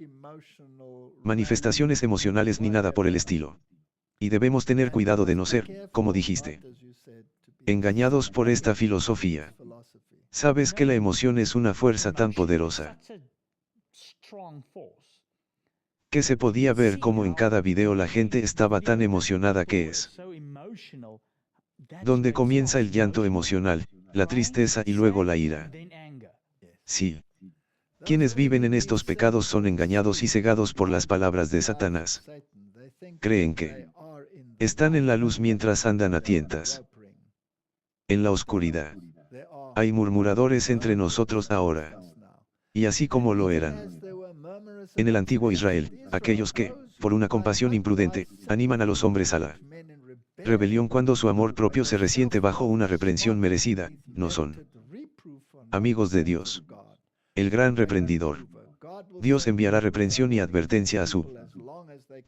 manifestaciones emocionales ni nada por el estilo. Y debemos tener cuidado de no ser, como dijiste, engañados por esta filosofía. Sabes que la emoción es una fuerza tan poderosa que se podía ver como en cada video la gente estaba tan emocionada que es donde comienza el llanto emocional, la tristeza y luego la ira. Sí. Quienes viven en estos pecados son engañados y cegados por las palabras de Satanás. Creen que están en la luz mientras andan a tientas en la oscuridad. Hay murmuradores entre nosotros ahora. Y así como lo eran en el antiguo Israel, aquellos que, por una compasión imprudente, animan a los hombres a la rebelión cuando su amor propio se resiente bajo una reprensión merecida, no son amigos de Dios. El gran reprendidor. Dios enviará reprensión y advertencia a su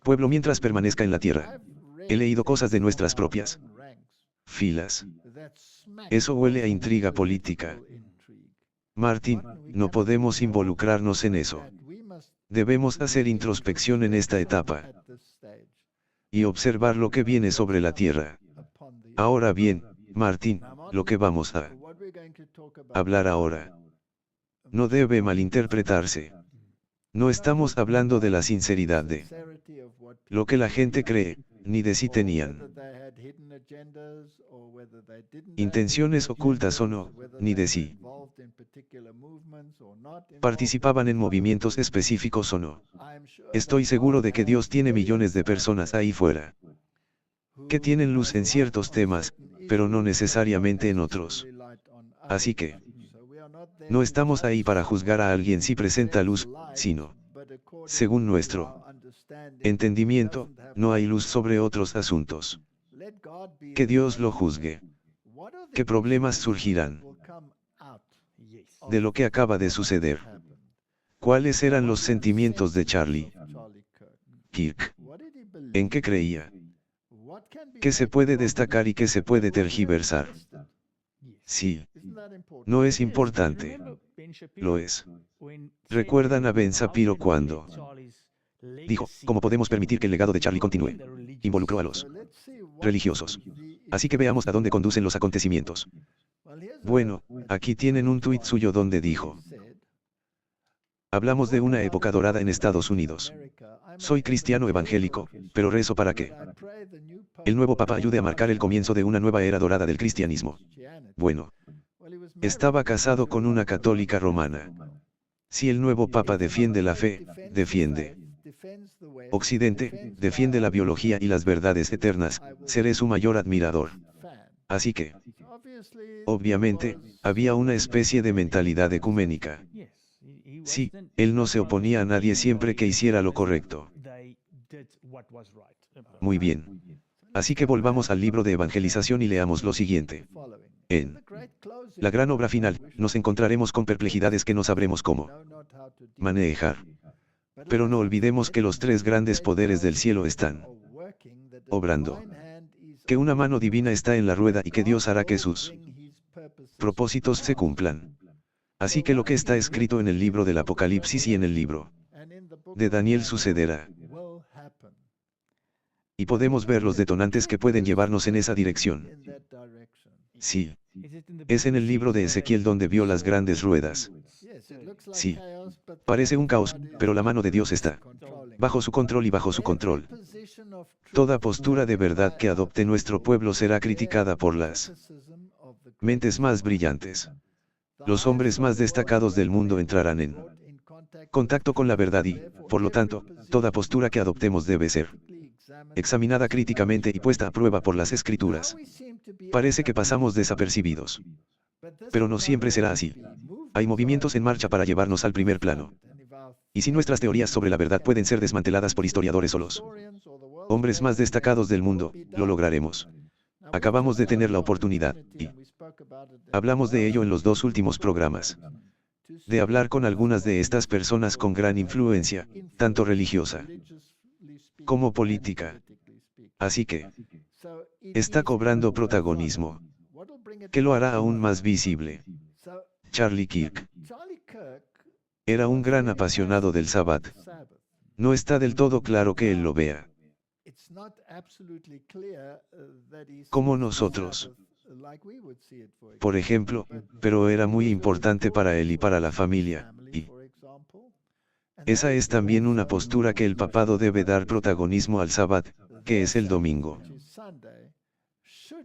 pueblo mientras permanezca en la tierra. He leído cosas de nuestras propias filas. Eso huele a intriga política. Martín, no podemos involucrarnos en eso. Debemos hacer introspección en esta etapa y observar lo que viene sobre la tierra. Ahora bien, Martín, lo que vamos a hablar ahora no debe malinterpretarse. No estamos hablando de la sinceridad de lo que la gente cree, ni de si tenían intenciones ocultas o no, ni de si participaban en movimientos específicos o no. Estoy seguro de que Dios tiene millones de personas ahí fuera que tienen luz en ciertos temas, pero no necesariamente en otros. Así que no estamos ahí para juzgar a alguien si presenta luz, sino, según nuestro entendimiento, no hay luz sobre otros asuntos. Que Dios lo juzgue. ¿Qué problemas surgirán de lo que acaba de suceder? ¿Cuáles eran los sentimientos de Charlie Kirk? ¿En qué creía? ¿Qué se puede destacar y qué se puede tergiversar? Sí. No es importante. Lo es. ¿Recuerdan a Ben Shapiro cuando dijo, ¿cómo podemos permitir que el legado de Charlie continúe? Involucró a los religiosos. Así que veamos a dónde conducen los acontecimientos. Bueno, aquí tienen un tuit suyo donde dijo: hablamos de una época dorada en Estados Unidos. Soy cristiano evangélico, pero rezo para que el nuevo papa ayude a marcar el comienzo de una nueva era dorada del cristianismo. Bueno, estaba casado con una católica romana. Si el nuevo papa defiende la fe, defiende Occidente, defiende la biología y las verdades eternas, seré su mayor admirador. Así que, obviamente, había una especie de mentalidad ecuménica. Sí, él no se oponía a nadie siempre que hiciera lo correcto. Muy bien. Así que volvamos al libro de evangelización y leamos lo siguiente. En la gran obra final, nos encontraremos con perplejidades que no sabremos cómo manejar. Pero no olvidemos que los tres grandes poderes del cielo están obrando. Que una mano divina está en la rueda y que Dios hará que sus propósitos se cumplan. Así que lo que está escrito en el libro del Apocalipsis y en el libro de Daniel sucederá. Y podemos ver los detonantes que pueden llevarnos en esa dirección. Sí. Es en el libro de Ezequiel donde vio las grandes ruedas. Sí. Parece un caos, pero la mano de Dios está bajo su control y bajo su control. Toda postura de verdad que adopte nuestro pueblo será criticada por las mentes más brillantes. Los hombres más destacados del mundo entrarán en contacto con la verdad y, por lo tanto, toda postura que adoptemos debe ser examinada críticamente y puesta a prueba por las Escrituras. Parece que pasamos desapercibidos. Pero no siempre será así. Hay movimientos en marcha para llevarnos al primer plano. Y si nuestras teorías sobre la verdad pueden ser desmanteladas por historiadores o los hombres más destacados del mundo, lo lograremos. Acabamos de tener la oportunidad, y hablamos de ello en los 2 últimos programas, de hablar con algunas de estas personas con gran influencia, tanto religiosa como política. Así que, está cobrando protagonismo, que lo hará aún más visible. Charlie Kirk era un gran apasionado del Sabbat. No está del todo claro que él lo vea como nosotros, por ejemplo, pero era muy importante para él y para la familia, y esa es también una postura que el papado debe dar protagonismo al Sabbat, que es el domingo,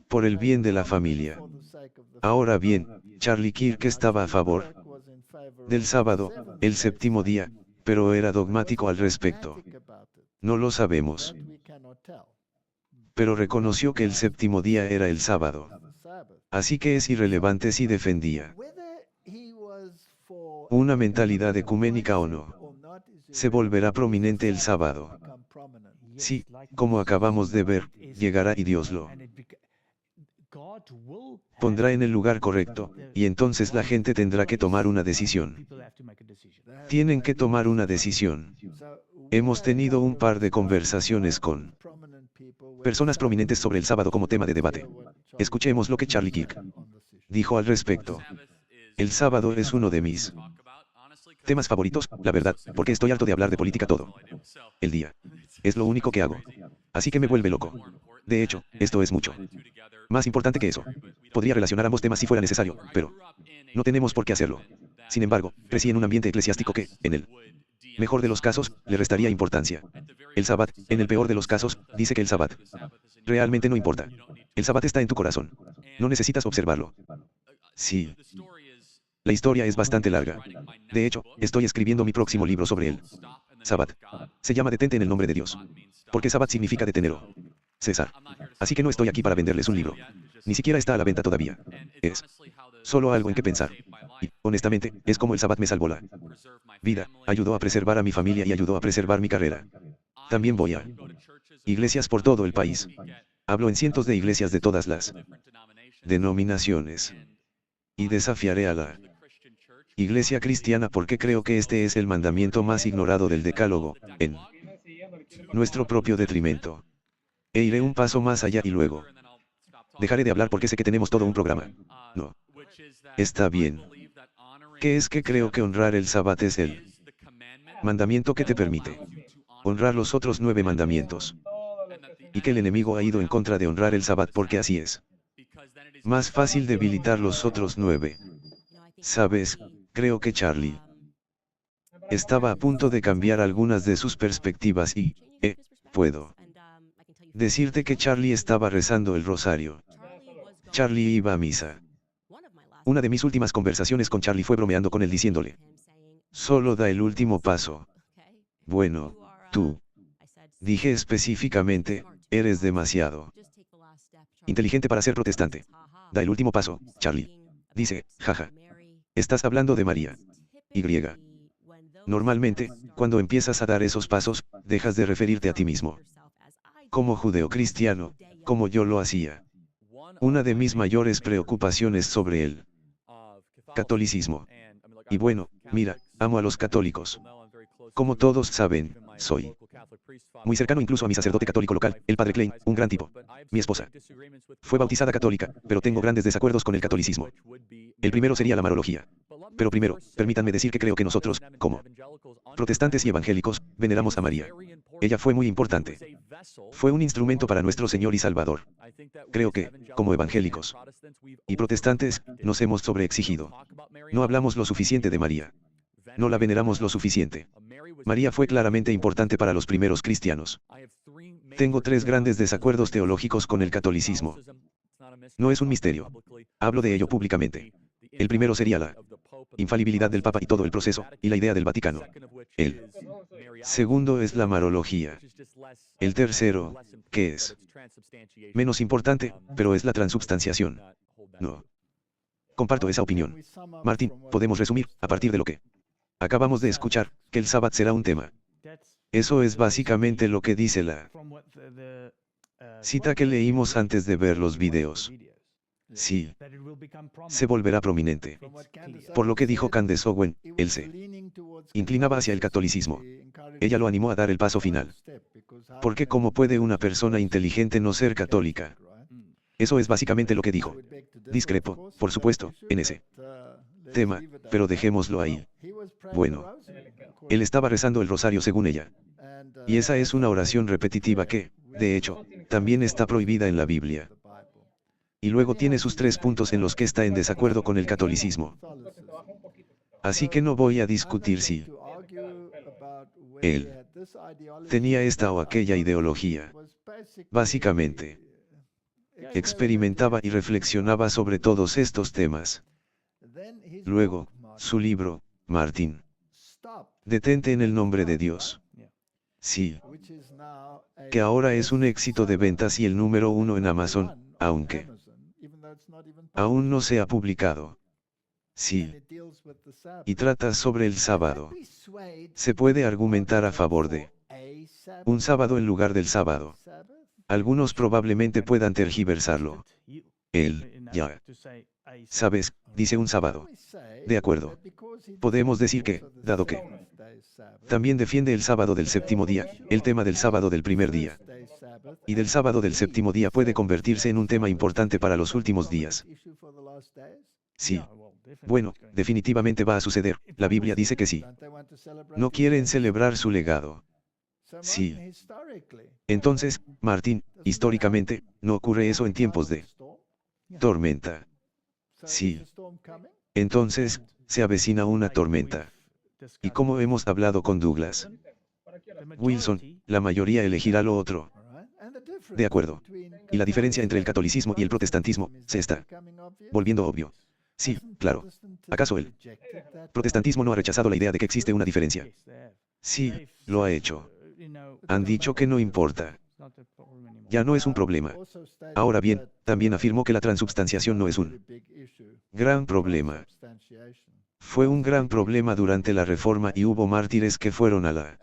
por el bien de la familia. Ahora bien, Charlie Kirk estaba a favor del sábado, el séptimo día, pero era dogmático al respecto. No lo sabemos. Pero reconoció que el séptimo día era el sábado. Así que es irrelevante si defendía una mentalidad ecuménica o no. Se volverá prominente el sábado. Sí, como acabamos de ver, llegará y Dios lo pondrá en el lugar correcto, y entonces la gente tendrá que tomar una decisión. Tienen que tomar una decisión. Hemos tenido un par de conversaciones con personas prominentes sobre el sábado como tema de debate. Escuchemos lo que Charlie Kirk dijo al respecto. El sábado es uno de mis temas favoritos, la verdad, porque estoy harto de hablar de política todo el día. Es lo único que hago. Así que me vuelve loco. De hecho, esto es mucho más importante que eso. Podría relacionar ambos temas si fuera necesario, pero no tenemos por qué hacerlo. Sin embargo, crecí en un ambiente eclesiástico que, en el mejor de los casos, le restaría importancia. El Sabbat, en el peor de los casos, dice que el Sabbat realmente no importa. El Sabbat está en tu corazón. No necesitas observarlo. Sí. La historia es bastante larga. De hecho, estoy escribiendo mi próximo libro sobre el Sabbat. Se llama Detente en el nombre de Dios. Porque Sabbat significa detener o cesar. Así que no estoy aquí para venderles un libro. Ni siquiera está a la venta todavía. Es solo algo en que pensar. Y, honestamente, es como el Sabbat me salvó la vida, ayudó a preservar a mi familia y ayudó a preservar mi carrera. También voy a iglesias por todo el país. Hablo en cientos de iglesias de todas las denominaciones. Y desafiaré a la Iglesia cristiana, porque creo que este es el mandamiento más ignorado del Decálogo, en nuestro propio detrimento. E iré un paso más allá y luego dejaré de hablar porque sé que tenemos todo un programa. No. Está bien. ¿Qué es que creo que honrar el Sabbat es el mandamiento que te permite honrar los otros 9 mandamientos? Y que el enemigo ha ido en contra de honrar el Sabbat porque así es más fácil debilitar los otros 9. ¿Sabes? Creo que Charlie estaba a punto de cambiar algunas de sus perspectivas y, puedo decirte que Charlie estaba rezando el rosario. Charlie iba a misa. Una de mis últimas conversaciones con Charlie fue bromeando con él diciéndole: solo da el último paso. Bueno, tú, dije específicamente, eres demasiado inteligente para ser protestante. Da el último paso, Charlie. Dice, jaja. Estás hablando de María. Y. Normalmente, cuando empiezas a dar esos pasos, dejas de referirte a ti mismo como judeocristiano, como yo lo hacía. Una de mis mayores preocupaciones sobre el catolicismo. Y bueno, mira, amo a los católicos. Como todos saben, soy muy cercano incluso a mi sacerdote católico local, el padre Klein, un gran tipo. Mi esposa fue bautizada católica, pero tengo grandes desacuerdos con el catolicismo. El primero sería la marología. Pero primero, permítanme decir que creo que nosotros, como protestantes y evangélicos, veneramos a María. Ella fue muy importante. Fue un instrumento para nuestro Señor y Salvador. Creo que, como evangélicos y protestantes, nos hemos sobreexigido. No hablamos lo suficiente de María. No la veneramos lo suficiente. María fue claramente importante para los primeros cristianos. Tengo 3 grandes desacuerdos teológicos con el catolicismo. No es un misterio. Hablo de ello públicamente. El primero sería la infalibilidad del Papa y todo el proceso, y la idea del Vaticano. El segundo es la marología. El tercero, que es menos importante, pero es la transubstanciación. No comparto esa opinión. Martín, podemos resumir, a partir de lo que acabamos de escuchar, que el Sabbat será un tema. Eso es básicamente lo que dice la cita que leímos antes de ver los videos. Sí. Se volverá prominente. Por lo que dijo Candace Owen, él se inclinaba hacia el catolicismo. Ella lo animó a dar el paso final. Porque ¿cómo puede una persona inteligente no ser católica? Eso es básicamente lo que dijo. Discrepo, por supuesto, en ese tema, pero dejémoslo ahí. Bueno. Él estaba rezando el rosario según ella. Y esa es una oración repetitiva que, de hecho, también está prohibida en la Biblia. Y luego tiene sus 3 puntos en los que está en desacuerdo con el catolicismo. Así que no voy a discutir si él tenía esta o aquella ideología. Básicamente, experimentaba y reflexionaba sobre todos estos temas. Luego, su libro, Martín. Detente en el nombre de Dios. Sí. Que ahora es un éxito de ventas y el número 1 en Amazon, aunque aún no se ha publicado. Sí. Y trata sobre el sábado. Se puede argumentar a favor de un sábado en lugar del sábado. Algunos probablemente puedan tergiversarlo. Él, ya. ¿Sabes? Dice un sábado. De acuerdo. Podemos decir que, dado que también defiende el sábado del séptimo día, el tema del sábado del primer día. Y del sábado del séptimo día puede convertirse en un tema importante para los últimos días. Sí. Bueno, definitivamente va a suceder, la Biblia dice que sí. No quieren celebrar su legado. Sí. Entonces, Martín, históricamente, no ocurre eso en tiempos de tormenta. Sí. Entonces, se avecina una tormenta. Y como hemos hablado con Douglas Wilson, la mayoría elegirá lo otro. De acuerdo. Y la diferencia entre el catolicismo y el protestantismo, se está volviendo obvio. Sí, claro. ¿Acaso el protestantismo no ha rechazado la idea de que existe una diferencia? Sí, lo ha hecho. Han dicho que no importa. Ya no es un problema. Ahora bien, también afirmó que la transubstanciación no es un gran problema. Fue un gran problema durante la Reforma y hubo mártires que fueron a la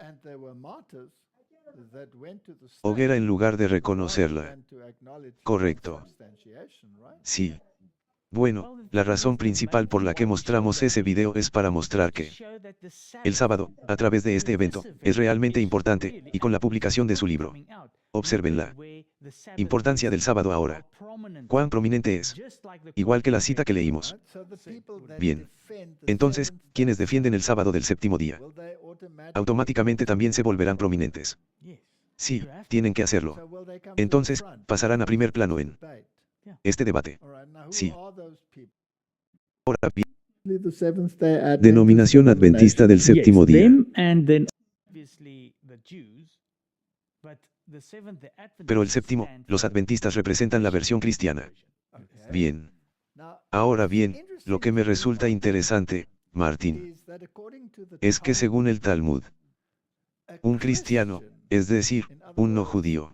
hoguera en lugar de reconocerla. Correcto. Sí. Bueno, la razón principal por la que mostramos ese video es para mostrar que el sábado, a través de este evento, es realmente importante, y con la publicación de su libro. Observen la importancia del sábado ahora. ¿Cuán prominente es? Igual que la cita que leímos. Bien. Entonces, quienes defienden el sábado del séptimo día, automáticamente también se volverán prominentes. Sí, tienen que hacerlo. Entonces, pasarán a primer plano en este debate. Sí. Ahora bien, denominación adventista del séptimo día. Pero el séptimo, los adventistas representan la versión cristiana. Bien. Ahora bien, lo que me resulta interesante, Martín, es que según el Talmud, un cristiano, es decir, un no judío,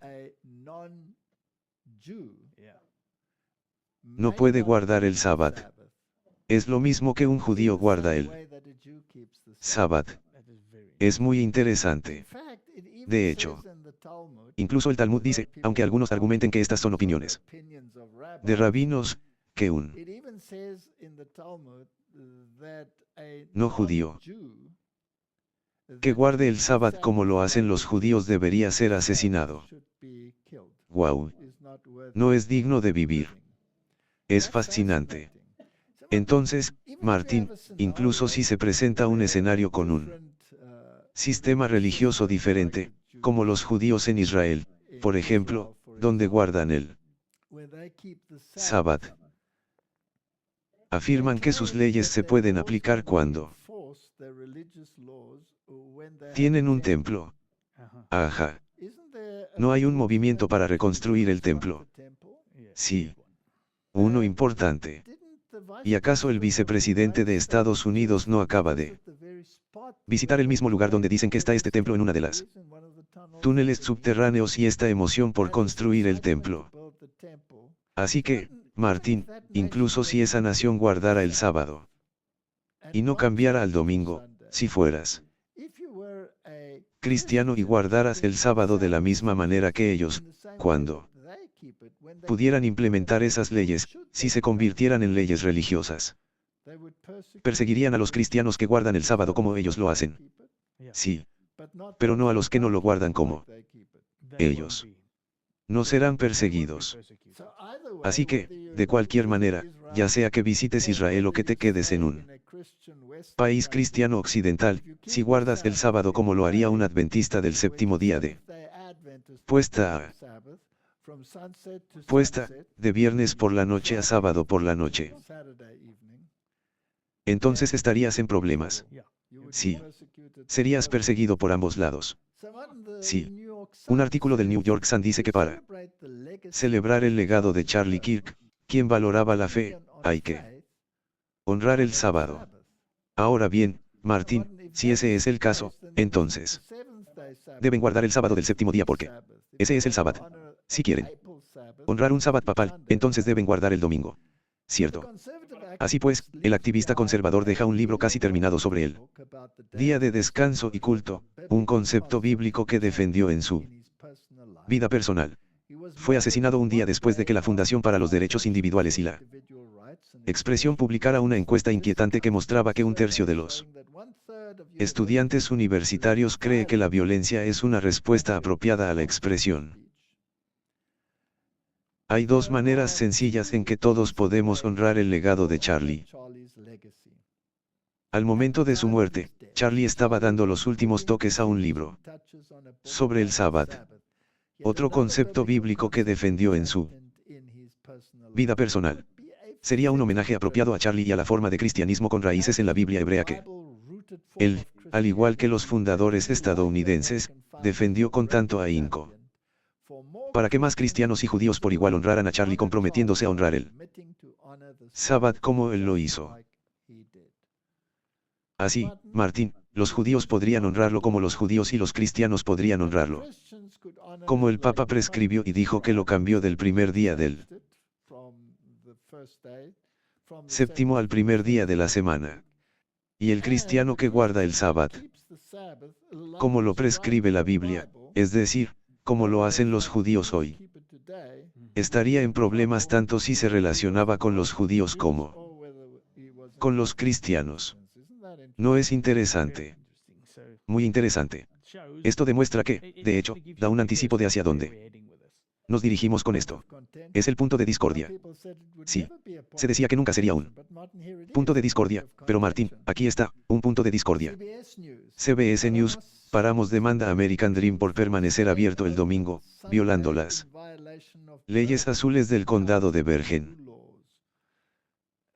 no puede guardar el sábado. Es lo mismo que un judío guarda el sábado. Es muy interesante. De hecho, incluso el Talmud dice, aunque algunos argumenten que estas son opiniones de rabinos, que un no judío que guarde el sábado como lo hacen los judíos debería ser asesinado. Wow. No es digno de vivir. Es fascinante. Entonces, Martín, incluso si se presenta un escenario con un sistema religioso diferente, como los judíos en Israel, por ejemplo, donde guardan el sábado, afirman que sus leyes se pueden aplicar cuando tienen un templo. Ajá. ¿No hay un movimiento para reconstruir el templo? Sí. Uno importante. ¿Y acaso el vicepresidente de Estados Unidos no acaba de visitar el mismo lugar donde dicen que está este templo en una de las túneles subterráneos y esta emoción por construir el templo? Así que, Martín, incluso si esa nación guardara el sábado y no cambiara al domingo, si fueras cristiano y guardaras el sábado de la misma manera que ellos, cuando pudieran implementar esas leyes, si se convirtieran en leyes religiosas, perseguirían a los cristianos que guardan el sábado como ellos lo hacen. Sí. Pero no a los que no lo guardan como ellos. No serán perseguidos. Así que, de cualquier manera, ya sea que visites Israel o que te quedes en un país cristiano occidental, si guardas el sábado como lo haría un adventista del séptimo día de puesta de viernes por la noche a sábado por la noche, entonces estarías en problemas. Sí. Serías perseguido por ambos lados. Sí. Un artículo del New York Sun dice que para celebrar el legado de Charlie Kirk, quien valoraba la fe, hay que honrar el sábado. Ahora bien, Martín, si ese es el caso, entonces deben guardar el sábado del séptimo día porque ese es el sábado. Si quieren honrar un sábado papal, entonces deben guardar el domingo. ¿Cierto? Así pues, el activista conservador deja un libro casi terminado sobre el día de descanso y culto, un concepto bíblico que defendió en su vida personal. Fue asesinado un día después de que la Fundación para los Derechos Individuales y la Expresión publicara una encuesta inquietante que mostraba que un tercio de los estudiantes universitarios cree que la violencia es una respuesta apropiada a la expresión. Hay dos maneras sencillas en que todos podemos honrar el legado de Charlie. Al momento de su muerte, Charlie estaba dando los últimos toques a un libro sobre el sábado. Otro concepto bíblico que defendió en su vida personal. Sería un homenaje apropiado a Charlie y a la forma de cristianismo con raíces en la Biblia hebrea que él, al igual que los fundadores estadounidenses, defendió con tanto ahínco. Para que más cristianos y judíos por igual honraran a Charlie comprometiéndose a honrar el sábado como él lo hizo. Así, Martín, los judíos podrían honrarlo como los judíos y los cristianos podrían honrarlo como el Papa prescribió y dijo que lo cambió del primer día del séptimo al primer día de la semana. Y el cristiano que guarda el sábado, como lo prescribe la Biblia, es decir, como lo hacen los judíos hoy, estaría en problemas tanto si se relacionaba con los judíos como con los cristianos. ¿No es interesante? Muy interesante. Esto demuestra que, de hecho, da un anticipo de hacia dónde nos dirigimos con esto. Es el punto de discordia. Sí. Se decía que nunca sería un punto de discordia, pero Martín, aquí está, un punto de discordia. CBS News, paramos demanda American Dream por permanecer abierto el domingo, violando las leyes azules del condado de Bergen.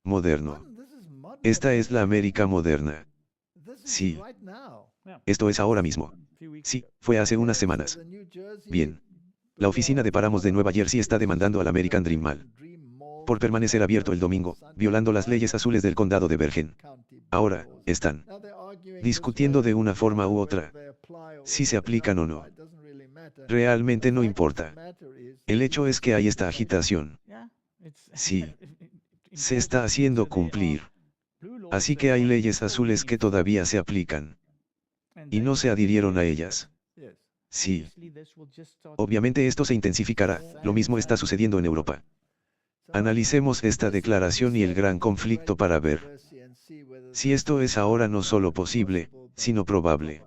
Moderno. Esta es la América moderna. Sí. Esto es ahora mismo. Sí, fue hace unas semanas. Bien. La oficina de Paramos de Nueva Jersey está demandando al American Dream Mall por permanecer abierto el domingo, violando las leyes azules del condado de Bergen. Ahora, están discutiendo de una forma u otra si se aplican o no. Realmente no importa. El hecho es que hay esta agitación. Sí. Se está haciendo cumplir. Así que hay leyes azules que todavía se aplican. Y no se adhirieron a ellas. Sí. Obviamente esto se intensificará, lo mismo está sucediendo en Europa. Analicemos esta declaración y el gran conflicto para ver si esto es ahora no solo posible, sino probable.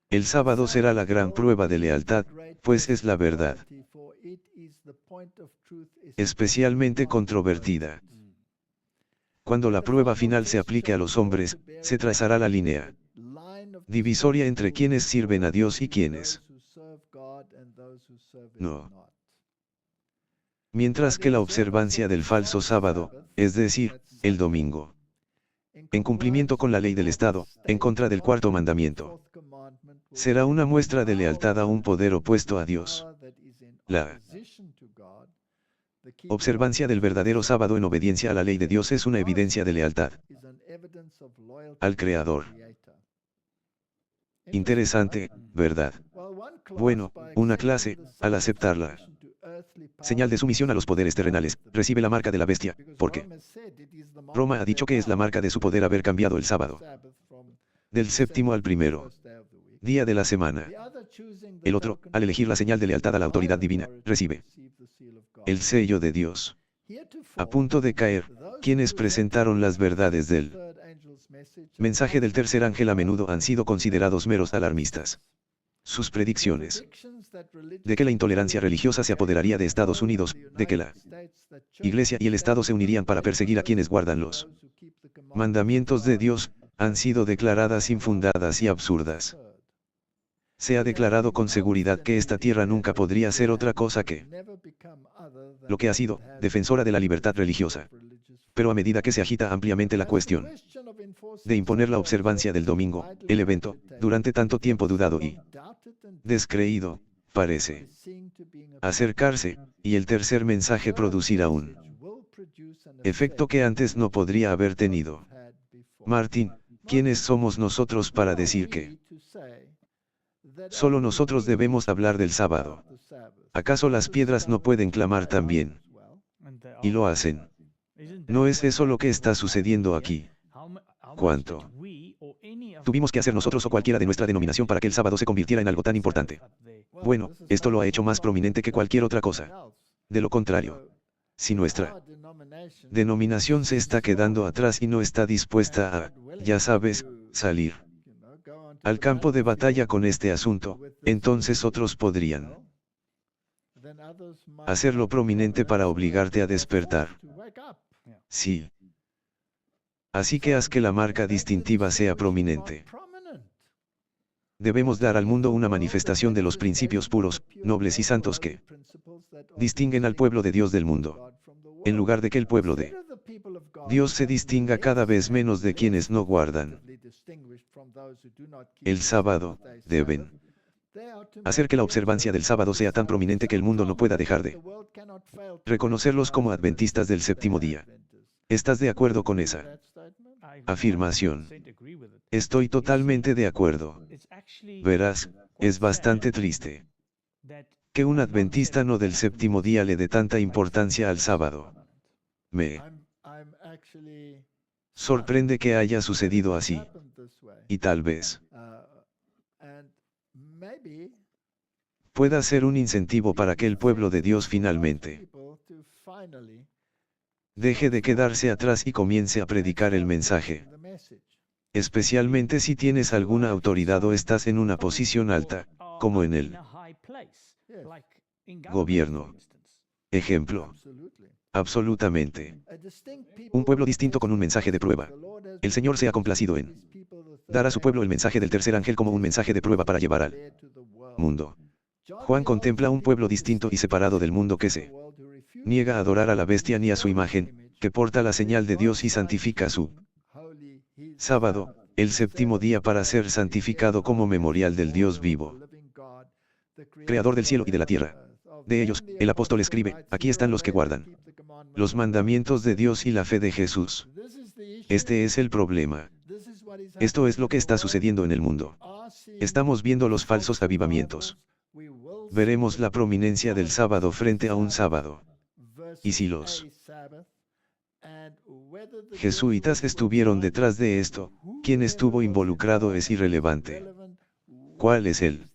El sábado será la gran prueba de lealtad, pues es la verdad. Especialmente controvertida. Cuando la prueba final se aplique a los hombres, se trazará la línea divisoria entre quienes sirven a Dios y quienes no. Mientras que la observancia del falso sábado, es decir, el domingo, en cumplimiento con la ley del Estado, en contra del cuarto mandamiento, será una muestra de lealtad a un poder opuesto a Dios. La observancia del verdadero sábado en obediencia a la ley de Dios es una evidencia de lealtad al Creador. Interesante, ¿verdad? Bueno, una clase, al aceptarla señal de sumisión a los poderes terrenales, recibe la marca de la bestia, porque Roma ha dicho que es la marca de su poder haber cambiado el sábado del séptimo al primero día de la semana. El otro, al elegir la señal de lealtad a la autoridad divina, recibe el sello de Dios. A punto de caer, quienes presentaron las verdades del mensaje del tercer ángel a menudo han sido considerados meros alarmistas. Sus predicciones de que la intolerancia religiosa se apoderaría de Estados Unidos, de que la Iglesia y el Estado se unirían para perseguir a quienes guardan los mandamientos de Dios, han sido declaradas infundadas y absurdas. Se ha declarado con seguridad que esta tierra nunca podría ser otra cosa que lo que ha sido, defensora de la libertad religiosa. Pero a medida que se agita ampliamente la cuestión de imponer la observancia del domingo, el evento, durante tanto tiempo dudado y descreído, parece acercarse, y el tercer mensaje producirá un efecto que antes no podría haber tenido. Martín, ¿quiénes somos nosotros para decir que solo nosotros debemos hablar del sábado? ¿Acaso las piedras no pueden clamar también? Y lo hacen. ¿No es eso lo que está sucediendo aquí? ¿Cuánto tuvimos que hacer nosotros o cualquiera de nuestra denominación para que el sábado se convirtiera en algo tan importante? Bueno, esto lo ha hecho más prominente que cualquier otra cosa. De lo contrario, si nuestra denominación se está quedando atrás y no está dispuesta a, ya sabes, salir al campo de batalla con este asunto, entonces otros podrían hacerlo prominente para obligarte a despertar. Sí. Así que haz que la marca distintiva sea prominente. Debemos dar al mundo una manifestación de los principios puros, nobles y santos que distinguen al pueblo de Dios del mundo. En lugar de que el pueblo de Dios se distinga cada vez menos de quienes no guardan el sábado, deben hacer que la observancia del sábado sea tan prominente que el mundo no pueda dejar de reconocerlos como adventistas del séptimo día. ¿Estás de acuerdo con esa afirmación? Estoy totalmente de acuerdo. Verás, es bastante triste que un adventista no del séptimo día le dé tanta importancia al sábado. Me sorprende que haya sucedido así. Y tal vez pueda ser un incentivo para que el pueblo de Dios finalmente deje de quedarse atrás y comience a predicar el mensaje. Especialmente si tienes alguna autoridad o estás en una posición alta, como en el gobierno. Ejemplo. Absolutamente. Un pueblo distinto con un mensaje de prueba. El Señor se ha complacido en dar a su pueblo el mensaje del tercer ángel como un mensaje de prueba para llevar al mundo. Juan contempla un pueblo distinto y separado del mundo que se niega a adorar a la bestia ni a su imagen, que porta la señal de Dios y santifica su sábado, el séptimo día para ser santificado como memorial del Dios vivo, creador del cielo y de la tierra. De ellos, el apóstol escribe, aquí están los que guardan los mandamientos de Dios y la fe de Jesús. Este es el problema. Esto es lo que está sucediendo en el mundo. Estamos viendo los falsos avivamientos. Veremos la prominencia del sábado frente a un sábado. Y si los jesuitas estuvieron detrás de esto, ¿quién estuvo involucrado es irrelevante? ¿Cuál es el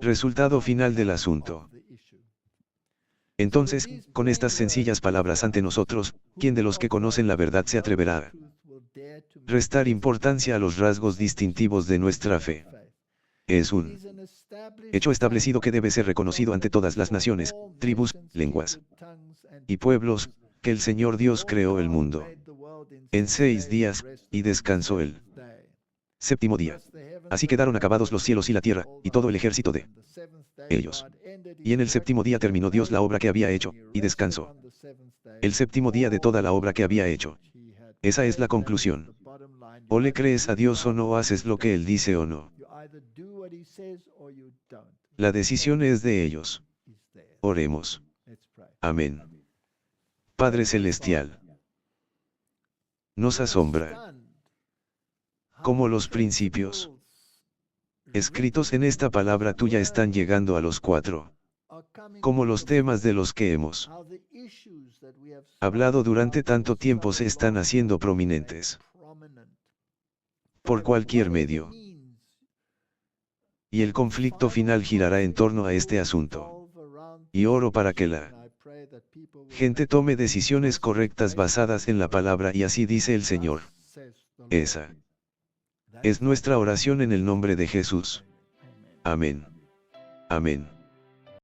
resultado final del asunto? Entonces, con estas sencillas palabras ante nosotros, ¿quién de los que conocen la verdad se atreverá a restar importancia a los rasgos distintivos de nuestra fe? Es un hecho establecido que debe ser reconocido ante todas las naciones, tribus, lenguas y pueblos, que el Señor Dios creó el mundo en 6 días, y descansó el séptimo día. Así quedaron acabados los cielos y la tierra, y todo el ejército de ellos. Y en el séptimo día terminó Dios la obra que había hecho, y descansó. El séptimo día de toda la obra que había hecho. Esa es la conclusión. O le crees a Dios o no haces lo que Él dice o no. La decisión es de ellos. Oremos. Amén. Padre Celestial, nos asombra cómo los principios escritos en esta palabra tuya están llegando a los 4. Como los temas de los que hemos hablado durante tanto tiempo se están haciendo prominentes por cualquier medio. Y el conflicto final girará en torno a este asunto. Y oro para que la gente tome decisiones correctas basadas en la palabra y así dice el Señor. Esa es nuestra oración en el nombre de Jesús. Amén. Amén.